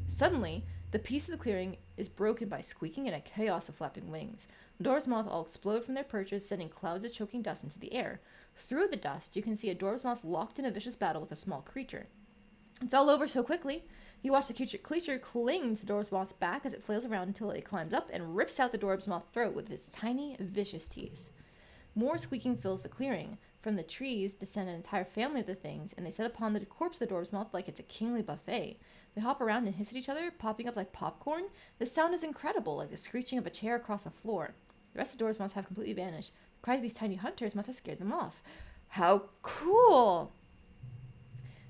Suddenly, the peace of the clearing is broken by squeaking and a chaos of flapping wings. Dwarves moth all explode from their perches, sending clouds of choking dust into the air. Through the dust, you can see a dwarves moth locked in a vicious battle with a small creature. It's all over so quickly. You watch the creature cling to the dwarves moth's back as it flails around until it climbs up and rips out the dwarves moth's throat with its tiny, vicious teeth. More squeaking fills the clearing. From the trees descend an entire family of the things, and they set upon the corpse of the dwarves moth like it's a kingly buffet. They hop around and hiss at each other, popping up like popcorn. The sound is incredible, like the screeching of a chair across a floor. The rest of the dwarves must have completely vanished. The cries of these tiny hunters must have scared them off. How cool!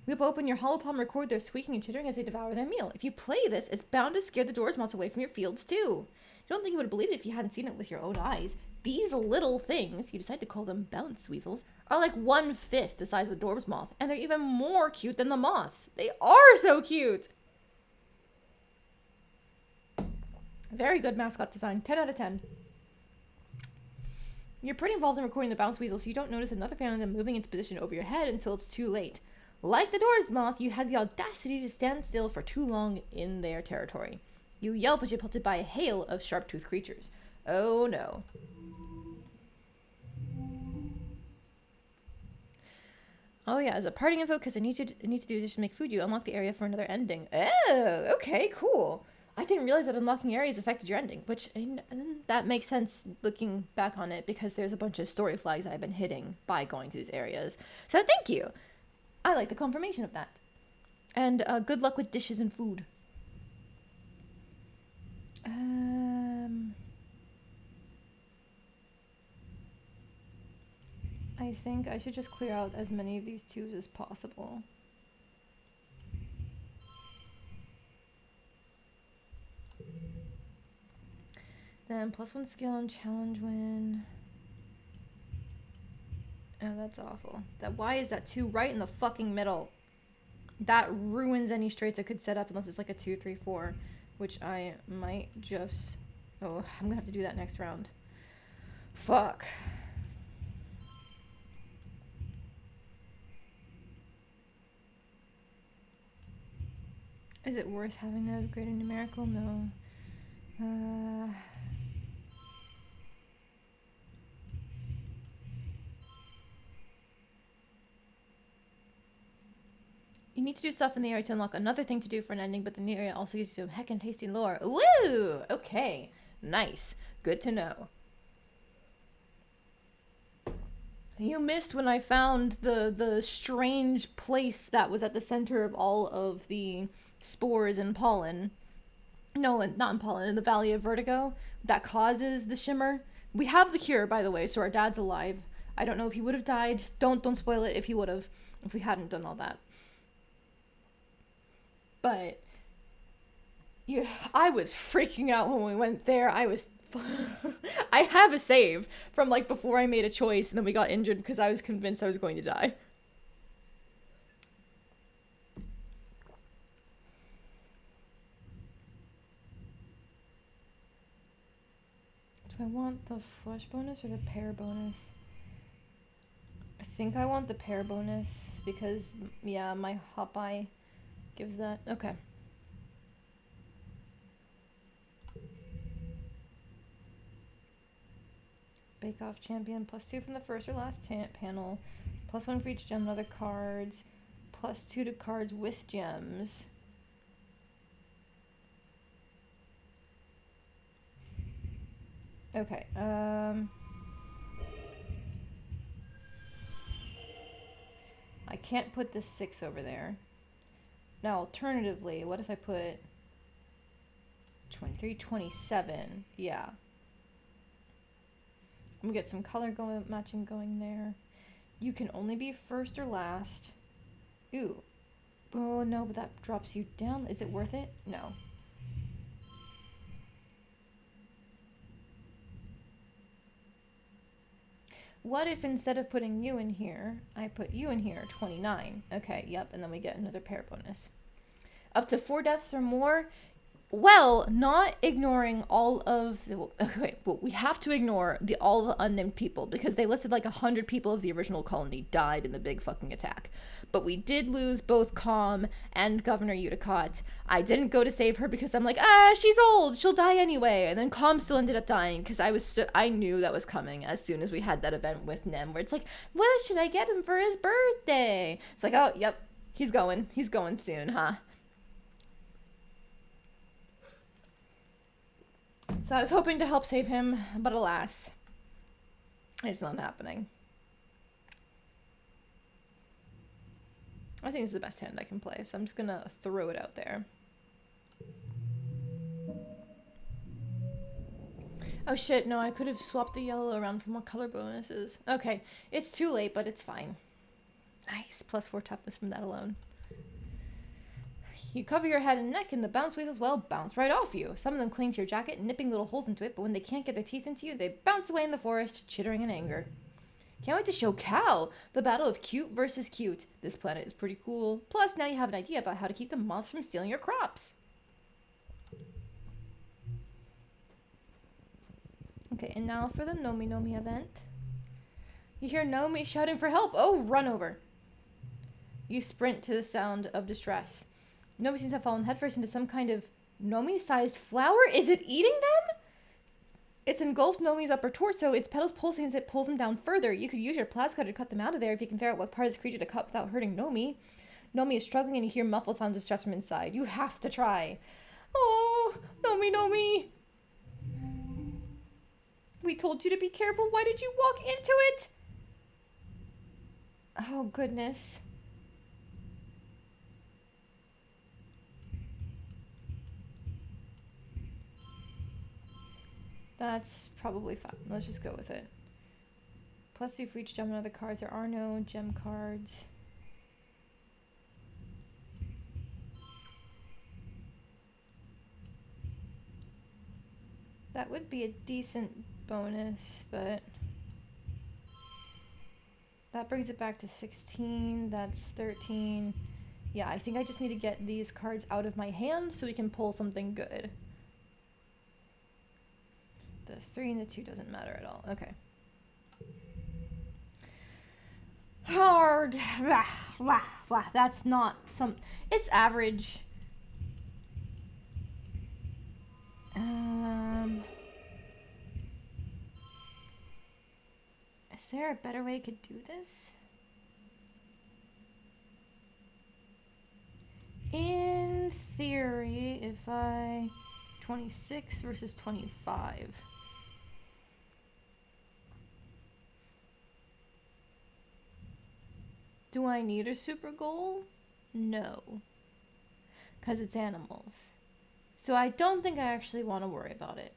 Whip open your holopalm, record their squeaking and chittering as they devour their meal. If you play this, it's bound to scare the dwarves moths away from your fields too. You don't think you would have believed it if you hadn't seen it with your own eyes. These little things, you decide to call them bounce weasels, are like 1/5 the size of the dwarves moth, and they're even more cute than the moths. They are so cute! Very good mascot design. 10 out of 10. You're pretty involved in recording the bounce weasel, so you don't notice another family of them moving into position over your head until it's too late. Like the dwarves moth, you had the audacity to stand still for too long in their territory. You yelp as you're pelted by a hail of sharp-toothed creatures. Oh no. Oh yeah, as a parting info, because I need to do this to make food, you unlock the area for another ending. Oh, okay, cool. I didn't realize that unlocking areas affected your ending, which and that makes sense looking back on it because there's a bunch of story flags that I've been hitting by going to these areas. So thank you. I like the confirmation of that. And good luck with dishes and food. I think I should just clear out as many of these twos as possible. Then +1 skill on challenge win. Oh, that's awful. Why is that 2 right in the fucking middle? That ruins any straights I could set up unless it's like a 2, 3, 4, which I might just... Oh, I'm gonna have to do that next round. Fuck. Is it worth having the greater numerical? No. You need to do stuff in the area to unlock another thing to do for an ending, but the new area also gives you some heckin' tasty lore. Woo! Okay. Nice. Good to know. You missed when I found the strange place that was at the center of all of the spores and pollen. No, not in pollen, in the Valley of Vertigo. That causes the shimmer. We have the cure, by the way, so our dad's alive. I don't know if he would have died. Don't spoil it if he would have, if we hadn't done all that. But yeah, I was freaking out when we went there. I was I have a save from like before I made a choice and then we got injured because I was convinced I was going to die. Do I want the flush bonus or the pair bonus? I think I want the pair bonus because, yeah, my hop eye gives that. Okay. Bake Off champion, +2 from the first or last panel, +1 for each gem and other cards, +2 to cards with gems. Okay, I can't put the 6 over there. Now, alternatively, what if I put 23, 27? Yeah. I'm gonna get some color matching going there. You can only be first or last. Ooh. Oh, no, but that drops you down. Is it worth it? No. What if instead of putting you in here, I put you in here, 29? Okay, yep, and then we get another pair bonus. Up to 4 deaths or more. Well, not ignoring all of the... Okay, well, we have to ignore all the unnamed people because they listed like 100 people of the original colony died in the big fucking attack. But we did lose both Com and Governor Udicott. I didn't go to save her because I'm like, she's old, she'll die anyway. And then Com still ended up dying because I knew that was coming as soon as we had that event with Nem where it's like, what should I get him for his birthday? It's like, oh, yep, he's going soon, huh? So I was hoping to help save him, but alas, it's not happening. I think it's the best hand I can play, so I'm just gonna throw it out there. Oh shit, no, I could have swapped the yellow around for more color bonuses. Okay, it's too late, but it's fine. Nice, +4 toughness from that alone. You cover your head and neck, and the bounce weasels, well, bounce right off you. Some of them cling to your jacket, nipping little holes into it, but when they can't get their teeth into you, they bounce away in the forest, chittering in anger. Can't wait to show Cal the battle of cute versus cute. This planet is pretty cool. Plus, now you have an idea about how to keep the moths from stealing your crops. Okay, and now for the Nomi Nomi event. You hear Nomi shouting for help. Oh, run over. You sprint to the sound of distress. Nomi seems to have fallen headfirst into some kind of Nomi-sized flower. Is it eating them? It's engulfed Nomi's upper torso, its petals pulsing as it pulls them down further. You could use your plas cutter to cut them out of there if you can figure out what part of this creature to cut without hurting Nomi. Nomi is struggling and you hear muffled sounds of distress from inside. You have to try. Oh, Nomi, Nomi. We told you to be careful. Why did you walk into it? Oh, goodness. That's probably fine. Let's just go with it. +2 for each gem and other cards. There are no gem cards. That would be a decent bonus, but that brings it back to 16. That's 13. Yeah, I think I just need to get these cards out of my hand so we can pull something good. The 3 and the 2 doesn't matter at all. Okay. Hard. That's not some... It's average. Is there a better way I could do this? In theory, if I... 26 versus 25. Do I need a super goal? No. Because it's animals. So I don't think I actually want to worry about it.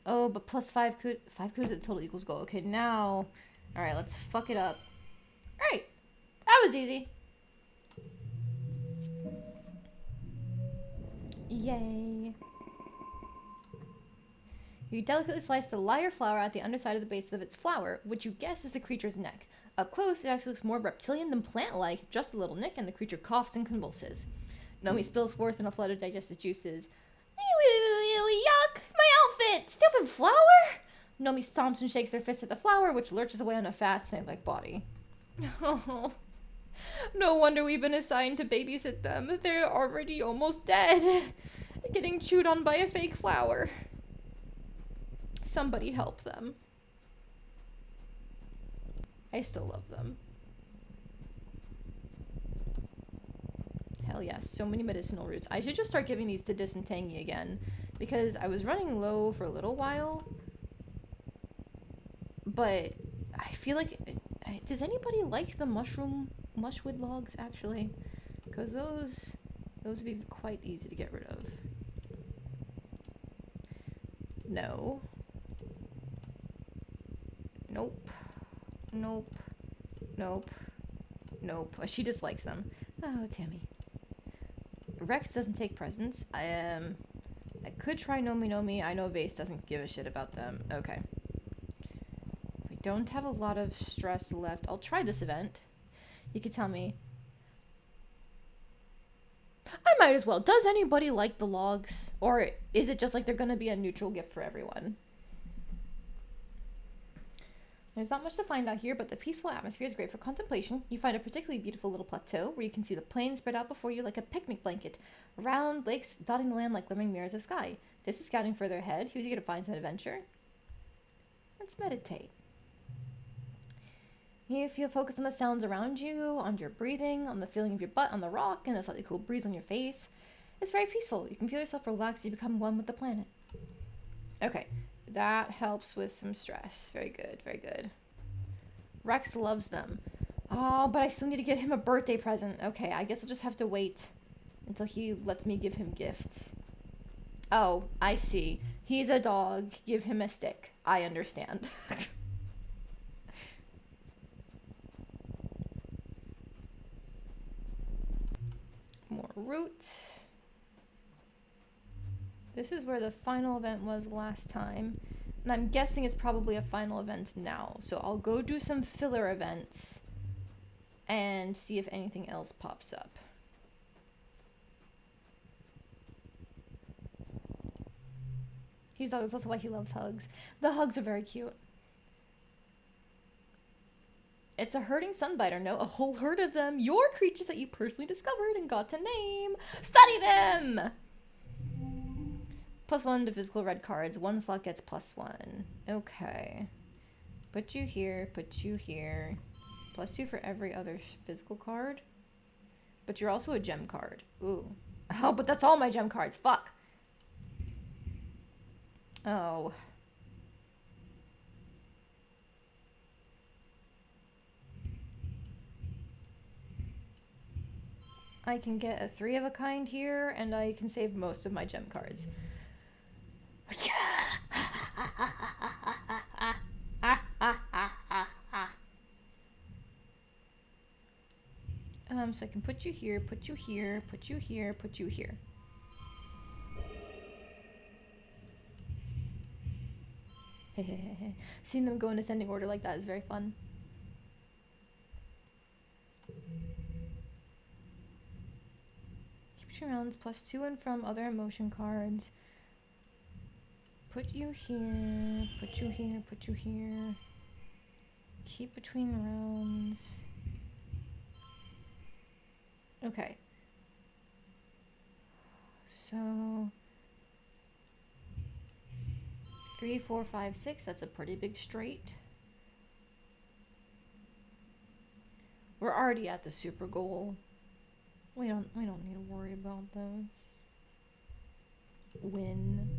Oh, but plus 5 coups at total equals gold. Okay, now... Alright, let's fuck it up. Alright. That was easy. Yay. You delicately slice the lyre flower at the underside of the base of its flower, which you guess is the creature's neck. Up close, it actually looks more reptilian than plant-like, just a little nick, and the creature coughs and convulses. Nomi spills forth in a flood of digested juices. Yuck! My outfit! Stupid flower! Nomi stomps and shakes their fist at the flower, which lurches away on a fat, snake-like body. Oh, no wonder we've been assigned to babysit them. They're already almost dead. Getting chewed on by a fake flower. Somebody help them. I still love them. Hell yeah, so many medicinal roots. I should just start giving these to Disentangy again, because I was running low for a little while, but I feel like... Does anybody like the mushwood logs, actually? Because those would be quite easy to get rid of. No. Nope. Nope. Nope. Nope. She dislikes them. Oh, Tammy. Rex doesn't take presents. I could try Nomi Nomi. I know Vase doesn't give a shit about them. Okay. We don't have a lot of stress left. I'll try this event. You could tell me. I might as well. Does anybody like the logs? Or is it just like they're gonna be a neutral gift for everyone? There's not much to find out here, but the peaceful atmosphere is great for contemplation. You find a particularly beautiful little plateau where you can see the plain spread out before you like a picnic blanket. Round lakes dotting the land like glimmering mirrors of sky. This is scouting further ahead. Who's eager to find some adventure? Let's meditate. You feel focused on the sounds around you, on your breathing, on the feeling of your butt on the rock, and the slightly cool breeze on your face. It's very peaceful. You can feel yourself relax as you become one with the planet. Okay. That helps with some stress. Very good, very good. Rex loves them. Oh, but I still need to get him a birthday present. Okay, I guess I'll just have to wait until he lets me give him gifts. Oh, I see. He's a dog. Give him a stick. I understand. More roots. This is where the final event was last time. And I'm guessing it's probably a final event now. So I'll go do some filler events and see if anything else pops up. That's also why he loves hugs. The hugs are very cute. It's a herding sunbiter. No, a whole herd of them. Your creatures that you personally discovered and got to name. Study them! +1 to physical red cards. One slot gets +1. Okay. Put you here. Put you here. +2 for every other physical card. But you're also a gem card. Ooh. Oh, but that's all my gem cards. Fuck. Oh. I can get a 3 of a kind here, and I can save most of my gem cards. So I can put you here, put you here, put you here, put you here. Seeing them go in ascending order like that is very fun. Keep your rounds +2 and from other emotion cards. Put you here, put you here, put you here. Keep between rounds. Okay. So 3, 4, 5, 6, that's a pretty big straight. We're already at the super goal. We don't need to worry about this. Win.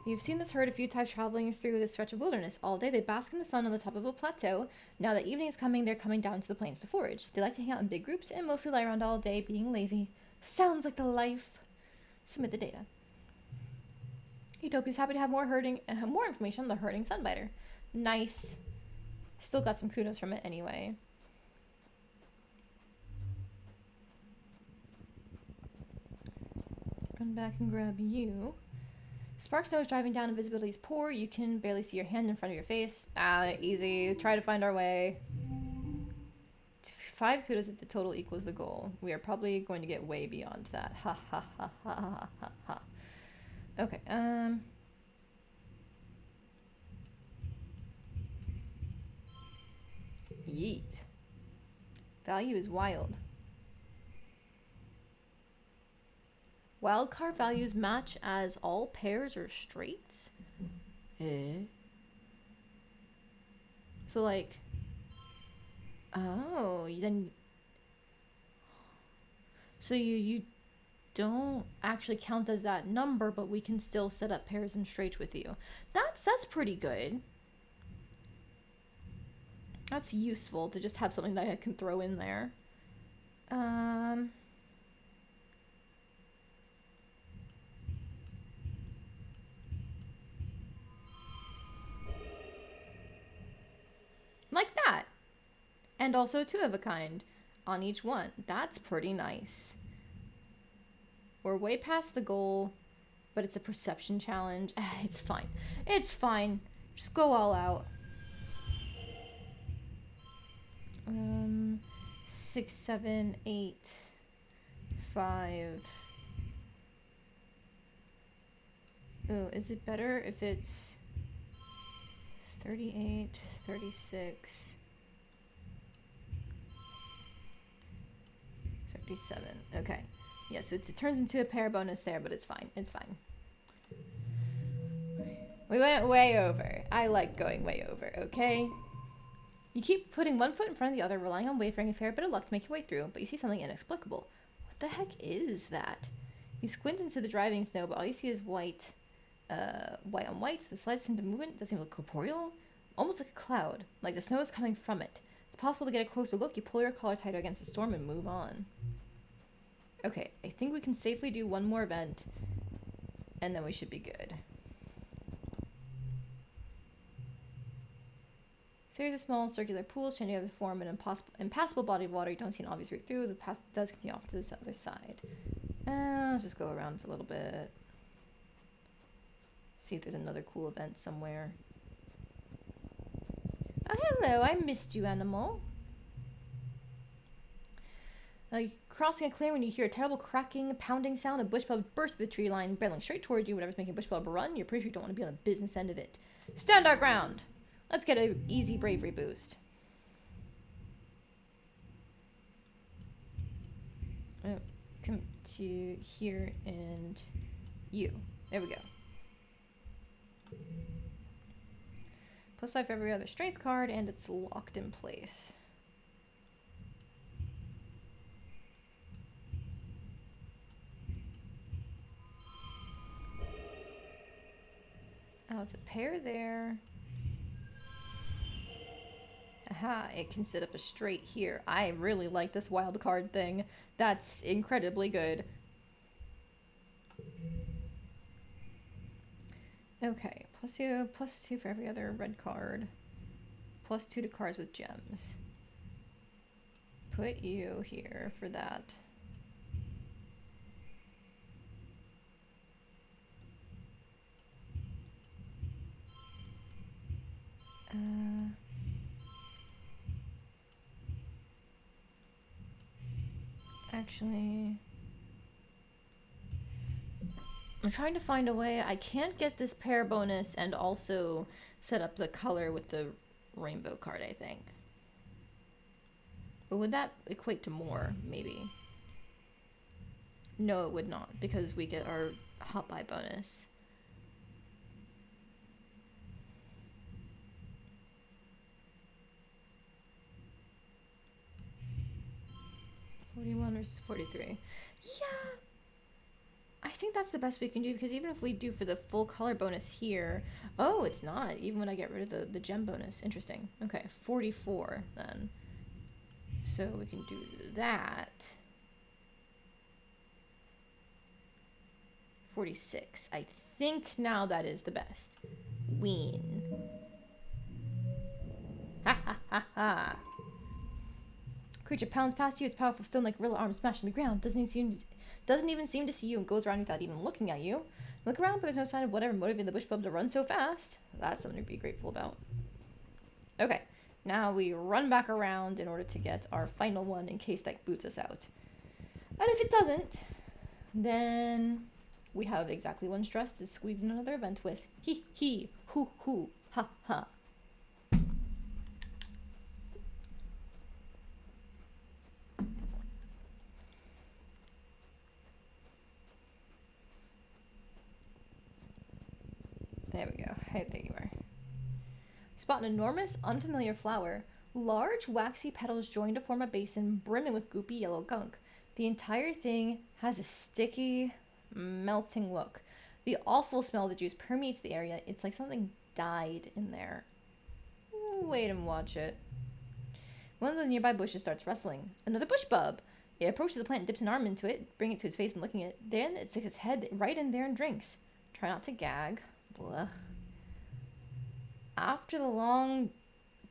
You've seen this herd a few times traveling through this stretch of wilderness. All day they bask in the sun on the top of a plateau. Now that evening is coming, they're coming down to the plains to forage. They like to hang out in big groups and mostly lie around all day being lazy. Sounds like the life. Submit the data. Utopia's happy to have more information on the herding sunbiter. Nice. Still got some kudos from it anyway. Run back and grab you. Spark Snow is driving down and visibility is poor. You can barely see your hand in front of your face. Easy. Try to find our way. 5 kudos if the total equals the goal. We are probably going to get way beyond that. Ha ha ha ha ha ha ha. Okay, Yeet. Value is wild. Wildcard values match as all pairs are straights? So like, oh, then, so you don't actually count as that number, but we can still set up pairs and straights with you. That's pretty good. That's useful to just have something that I can throw in there. Like that. And also 2 of a kind on each one. That's pretty nice. We're way past the goal, but it's a perception challenge. It's fine. It's fine. Just go all out. 6, 7, 8, 5. Ooh, is it better if it's 38, 36, 37? Okay. Yeah, so it turns into a pair bonus there, but it's fine. It's fine. We went way over. I like going way over, okay? You keep putting one foot in front of the other, relying on wavering and fair bit of luck to make your way through, but you see something inexplicable. What the heck is that? You squint into the driving snow, but all you see is white. White on white. The slightest hint of movement doesn't even look corporeal. Almost like a cloud. Like the snow is coming from it. It's possible to get a closer look. You pull your collar tighter against the storm and move on. Okay, I think we can safely do one more event, and then we should be good. Series of small circular pools tend to form an impassable body of water. You don't see an obvious route through. The path does continue off to the other side. Let's just go around for a little bit. See if there's another cool event somewhere. Oh, hello. I missed you, animal. You're crossing a clearing when you hear a terrible cracking, pounding sound. A bush bub bursts through the tree line, barreling straight towards you. Whatever's making a bush bub run, you're pretty sure you don't want to be on the business end of it. Stand our ground. Let's get an easy bravery boost. Oh, come to here and you. There we go. +5 for every other strength card, and it's locked in place. Oh, it's a pair there. Aha, it can set up a straight here. I really like this wild card thing. That's incredibly good. Okay, +2 for every other red card. +2 to cards with gems. Put you here for that. Actually, I'm trying to find a way. I can't get this pair bonus and also set up the color with the rainbow card, I think. But would that equate to more, maybe? No, it would not, because we get our hot buy bonus. 41 versus 43. Yeah, I think that's the best we can do, because even if we do for the full color bonus here, oh, it's not, even when I get rid of the gem bonus. Interesting. Okay, 44 then. So we can do that. 46. I think now that is the best. Ween. Ha ha ha ha. Creature pounds past you, its powerful stone like gorilla arms smashing the ground. Doesn't even seem to see you and goes around without even looking at you. Look around, but there's no sign of whatever motivated the bush bub to run so fast. That's something to be grateful about. Okay, now we run back around in order to get our final one in case that boots us out. And if it doesn't, then we have exactly one stress to squeeze in another event with. Hee hee, hoo hoo, ha ha. There we go. Hey, there you are. Spot an enormous, unfamiliar flower. Large, waxy petals join to form a basin brimming with goopy yellow gunk. The entire thing has a sticky, melting look. The awful smell of the juice permeates the area. It's like something died in there. Wait and watch it. One of the nearby bushes starts rustling. Another bush bub. It approaches the plant and dips an arm into it, bringing it to his face and licking it. Then it sticks its head right in there and drinks. Try not to gag. Blah. After the long,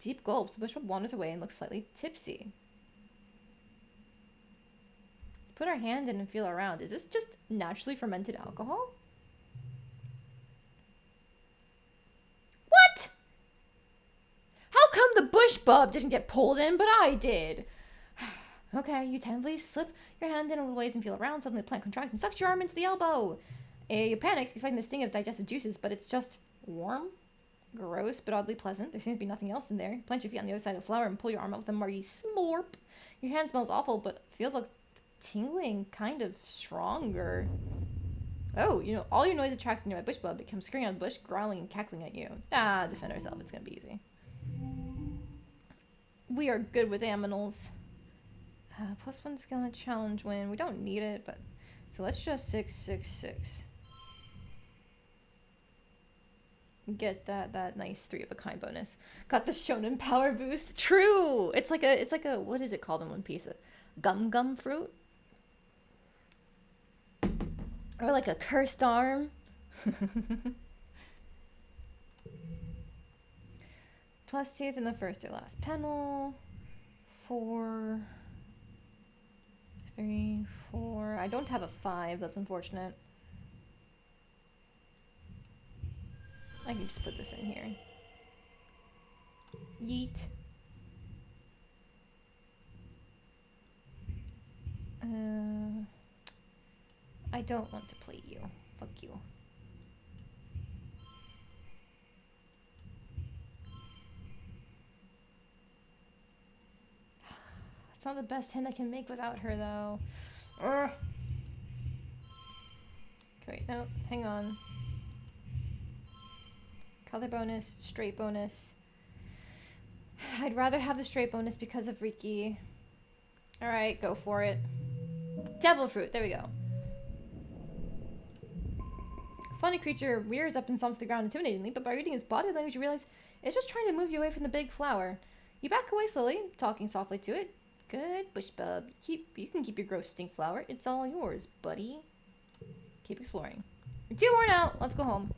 deep gulps, the bushwalk wanders away and looks slightly tipsy. Let's put our hand in and feel around. Is this just naturally fermented alcohol? What? How come the bush bub didn't get pulled in, but I did? Okay, you tentatively slip your hand in a little ways and feel around. Suddenly the plant contracts and sucks your arm into the elbow. You panic, expecting the sting of digestive juices, but it's just warm, gross, but oddly pleasant. There seems to be nothing else in there. Plant your feet on the other side of the flower and pull your arm out with a Marty slurp. Your hand smells awful, but feels like tingling, kind of stronger. Oh, you know, all your noise attracts a nearby bush bub. It comes scurrying out of the bush, growling and cackling at you. Defend ourselves. It's gonna be easy. We are good with aminals. +1 skill and challenge win. We don't need it, but so let's just 666. Get that nice 3 of a kind bonus. Got the shonen power boost. True. It's like a what is it called in One Piece? A gum fruit, or like a cursed arm. +2 in the first or last panel. 4, 3, 4. I don't have a 5. That's unfortunate. I can just put this in here. Yeet. I don't want to play you. Fuck you. It's not the best hint I can make without her, though. Ugh. Okay, wait, no, hang on. Color bonus, straight bonus. I'd rather have the straight bonus because of Riki. Alright, go for it. Devil fruit, there we go. Funny creature rears up and stomps the ground intimidatingly, but by reading its body language you realize it's just trying to move you away from the big flower. You back away slowly, talking softly to it. Good, bush bub. You can keep your gross stink flower. It's all yours, buddy. Keep exploring. You're too worn out. Let's go home.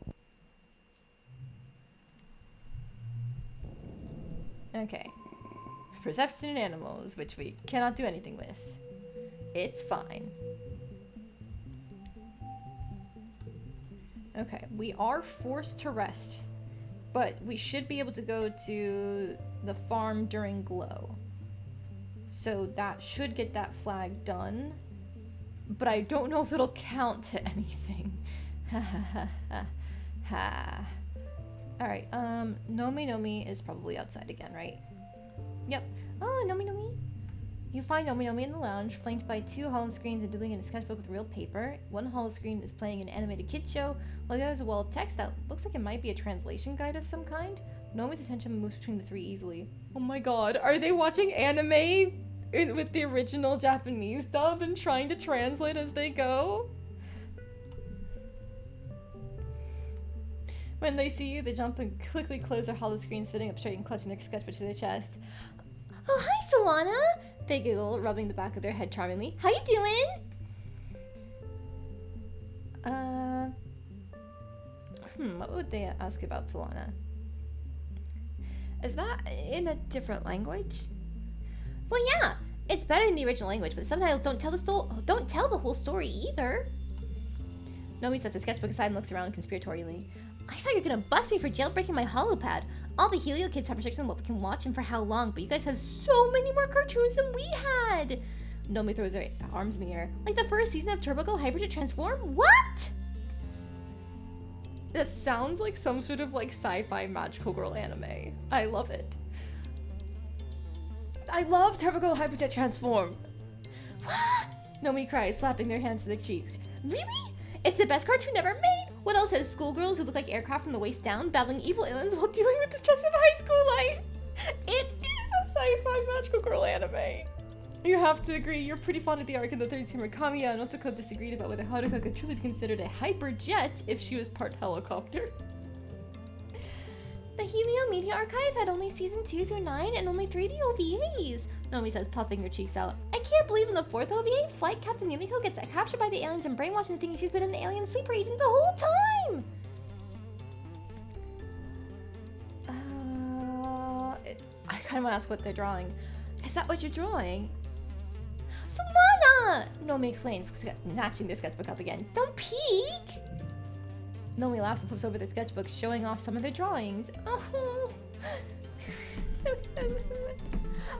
Okay. Perception in animals, which we cannot do anything with. It's fine. Okay, we are forced to rest, but we should be able to go to the farm during glow. So that should get that flag done, but I don't know if it'll count to anything. Ha ha ha ha ha. Alright, Nomi is probably outside again, right? Yep. Oh, Nomi. You find Nomi in the lounge, flanked by 2 holo screens and doodling in a sketchbook with real paper. One holo screen is playing an animated kid show, while the other is a wall of text that looks like it might be a translation guide of some kind. Nomi's attention moves between the 3 easily. Oh my god, are they watching anime with the original Japanese dub and trying to translate as they go? When they see you, they jump and quickly close their holo screen, sitting up straight and clutching their sketchbook to their chest. Oh, hi, Solana! They giggle, rubbing the back of their head charmingly. How you doing? What would they ask about Solana? Is that in a different language? Well, yeah, it's better in the original language, but the subtitles don't tell the whole story either. Nomi sets a sketchbook aside and looks around conspiratorially. I thought you were gonna bust me for jailbreaking my holopad. All the Helio kids have restrictions on what we can watch and for how long, but you guys have so many more cartoons than we had. Nomi throws her arms in the air. Like the first season of Turbo Girl Hyperjet Transform? What? That sounds like some sort of like sci-fi magical girl anime. I love it. I love Turbo Girl Hyperjet Transform. What? Nomi cries, slapping their hands to their cheeks. Really? It's the best cartoon ever made! What else has schoolgirls who look like aircraft from the waist down battling evil aliens while dealing with the stress of high school life? It is a sci-fi magical girl anime. You have to agree, you're pretty fond of the arc in the third scene where Kamiya and Otoko disagreed about whether Haruka could truly be considered a hyperjet if she was part helicopter. The Helio Media Archive had only season 2 through 9 and only 3 of the OVAs. Nomi says, puffing her cheeks out. I can't believe in the 4th OVA, Flight Captain Yumiko gets captured by the aliens and brainwashed into thinking she's been an alien sleeper agent the whole time! I kind of want to ask what they're drawing. Is that what you're drawing? Solana! Nomi explains, snatching the sketchbook up again. Don't peek! Nomi laughs and flips over the sketchbook, showing off some of their drawings. Oh,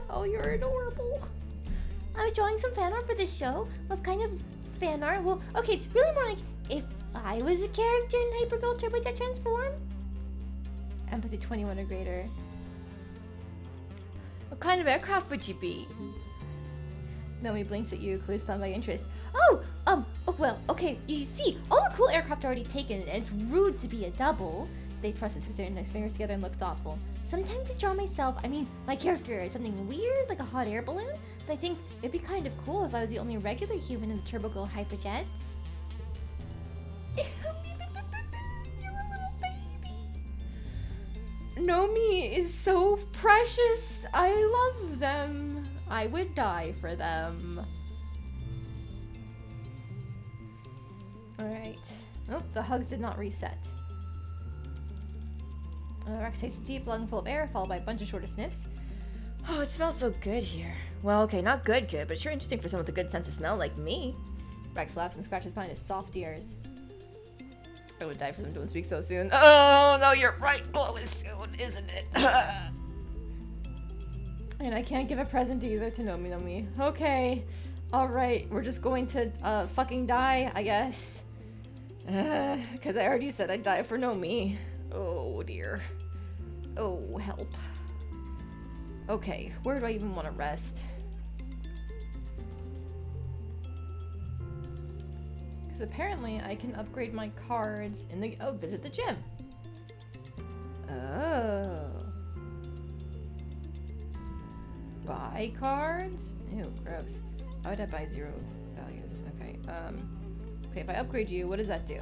oh, you're adorable. I was drawing some fan art for this show. What kind of fan art? Well, okay, it's really more like if I was a character in Hypergirl Turbojet Transform. Empathy 21 or greater. What kind of aircraft would you be? Nomi blinks at you, clearly stunned by interest. Oh, well, okay, you see, all the cool aircraft are already taken, and it's rude to be a double. They press it with their nice fingers together and look thoughtful. Sometimes I draw myself, my character is something weird, like a hot air balloon, but I think it'd be kind of cool if I was the only regular human in the Turbo Girl Hyperjets. You're a little baby. Nomi is so precious. I love them. I would die for them. Alright. Oh, the hugs did not reset. Rex takes a deep lungful of air, followed by a bunch of shorter sniffs. Oh, it smells so good here. Well, okay, not good, but sure interesting for someone with a good sense of smell like me. Rex laughs and scratches behind his soft ears. I would die for them to speak so soon. Oh, no, you're right. Glow is soon, isn't it? And I can't give a present either to Nomi. Okay. Alright, we're just going to fucking die, I guess. Because I already said I'd die for Nomi. Oh dear. Oh, help. Okay, where do I even want to rest? Because apparently I can upgrade my cards in the... Oh, visit the gym. Oh. Buy cards? Ew, gross. Why would I buy 0 values? Okay, okay, if I upgrade you, what does that do?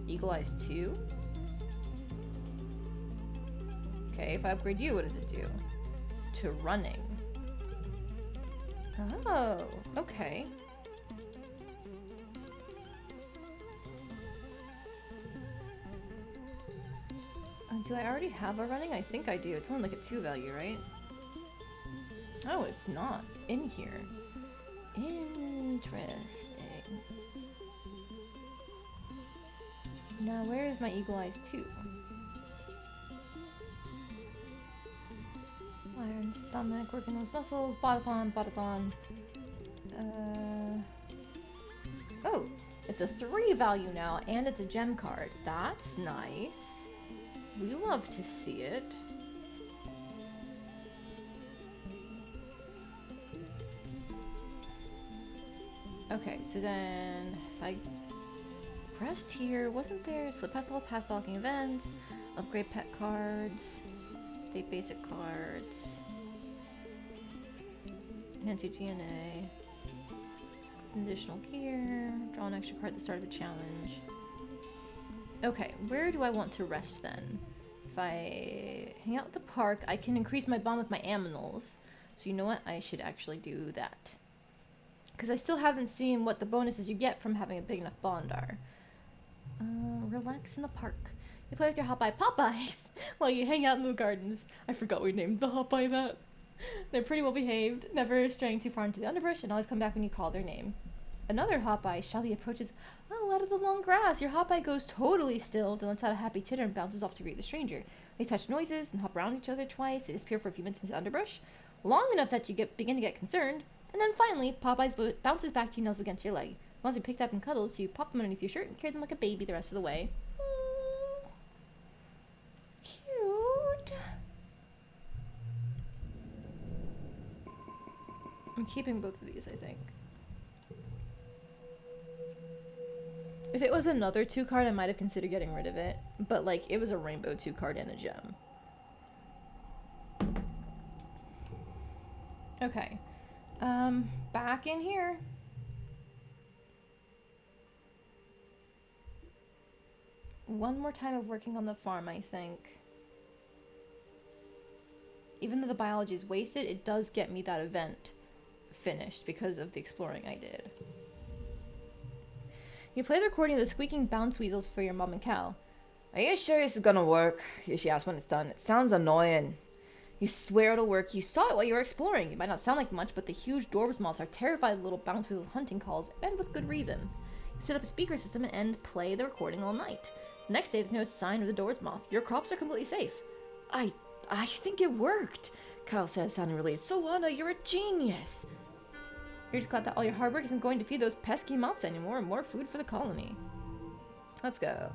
Eagle Eyes 2? Okay, if I upgrade you, what does it do? To running. Oh, okay. Do I already have a running? I think I do. It's only like a 2 value, right? Oh, it's not in here. Interesting. Now, where is my Eagle Eyes 2? Iron stomach, working those muscles, botathon. Oh, it's a 3 value now, and it's a gem card. That's nice. We love to see it. Okay, so then if I rest here, wasn't there slip past all path blocking events, upgrade pet cards, date basic cards, enhance your DNA, additional gear, draw an extra card at the start of the challenge. Okay, where do I want to rest then? If I hang out at the park, I can increase my bond with my aminals. So you know what? I should actually do that. Because I still haven't seen what the bonuses you get from having a big enough bond are. Relax in the park. You play with your Hopeye Popeyes while you hang out in the gardens. I forgot we named the Hopeye that. They're pretty well behaved, never straying too far into the underbrush, and always come back when you call their name. Another Hopeye shyly approaches out of the long grass. Your Hopeye goes totally still, then lets out a happy chitter and bounces off to greet the stranger. They touch noises and hop around each other twice. They disappear for a few minutes into the underbrush, long enough that you begin to get concerned, and then finally, Popeyes bounces back to you, nuzzles against your leg. Once you picked up and cuddled, so you pop them underneath your shirt and carry them like a baby the rest of the way. Cute. I'm keeping both of these, I think. If it was another 2-card, I might have considered getting rid of it. But, like, it was a rainbow 2-card and a gem. Okay. Back in here. One more time of working on the farm, I think. Even though the biology is wasted, it does get me that event finished because of the exploring I did. You play the recording of the squeaking bounce weasels for your mom and Cal. Are you sure this is gonna work? She asks when it's done. It sounds annoying. You swear it'll work. You saw it while you were exploring. It might not sound like much, but the huge dwarves moths are terrified of little bounce weasels' hunting calls, and with good reason. You set up a speaker system and play the recording all night. The next day, there's no sign of the dwarves moth. Your crops are completely safe. I think it worked, Kyle says, sounding relieved. So, Lana, you're a genius. You're just glad that all your hard work isn't going to feed those pesky moths anymore, and more food for the colony. Let's go.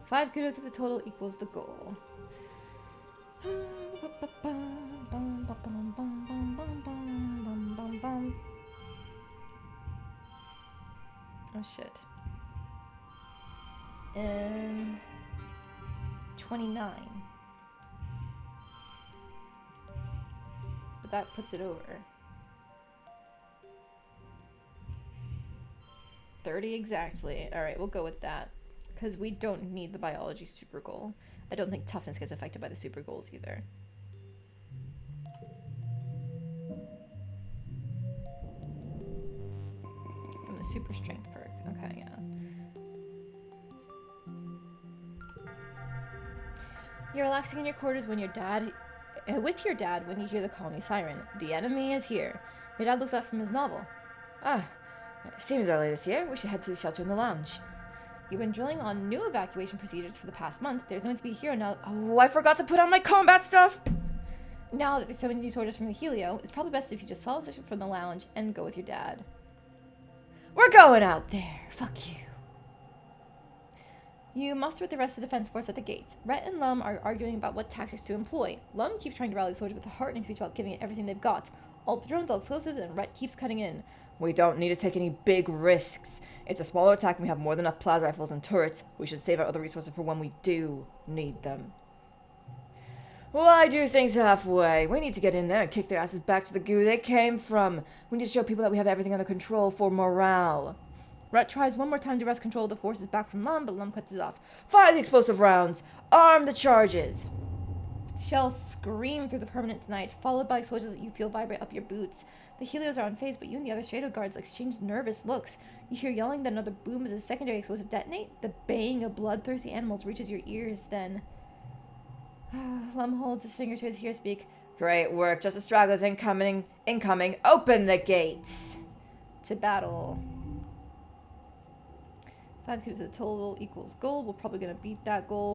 5 kudos if the total equals the goal. Oh shit. 29. But that puts it over. 30 exactly. Alright, we'll go with that. Because we don't need the biology super goal. I don't think toughness gets affected by the super goals either. From the super strength perk. Okay, yeah. You're relaxing in your quarters when your dad... with your dad when you hear the colony siren. The enemy is here. Your dad looks up from his novel. Seems early this year. We should head to the shelter in the lounge. You've been drilling on new evacuation procedures for the past month. There's no one to be here now. Oh, I forgot to put on my combat stuff! Now that there's so many news orders from the Helio, it's probably best if you just follow instructions from the lounge and go with your dad. We're going out there. Fuck you. You muster with the rest of the defense force at the gates. Rhett and Lum are arguing about what tactics to employ. Lum keeps trying to rally the soldiers with a heartening speech about giving it everything they've got. All the drones, all explosives, and Rhett keeps cutting in. We don't need to take any big risks. It's a smaller attack and we have more than enough plasma rifles and turrets. We should save our other resources for when we do need them. Why do things halfway? We need to get in there and kick their asses back to the goo they came from. We need to show people that we have everything under control for morale. Rhett tries one more time to wrest control of the forces back from Lum, but Lum cuts it off. Fire the explosive rounds! Arm the charges! Shells scream through the permanent night, followed by explosions that you feel vibrate up your boots. The Helios are unfazed, but you and the other Shadow Guards exchange nervous looks. You hear yelling, then another boom as a secondary explosive detonate. The baying of bloodthirsty animals reaches your ears, then... Lum holds his finger to his ear, speak. Great work. Just the stragglers incoming. Open the gates! To battle. 5 kudos of the total equals gold. We're probably going to beat that goal.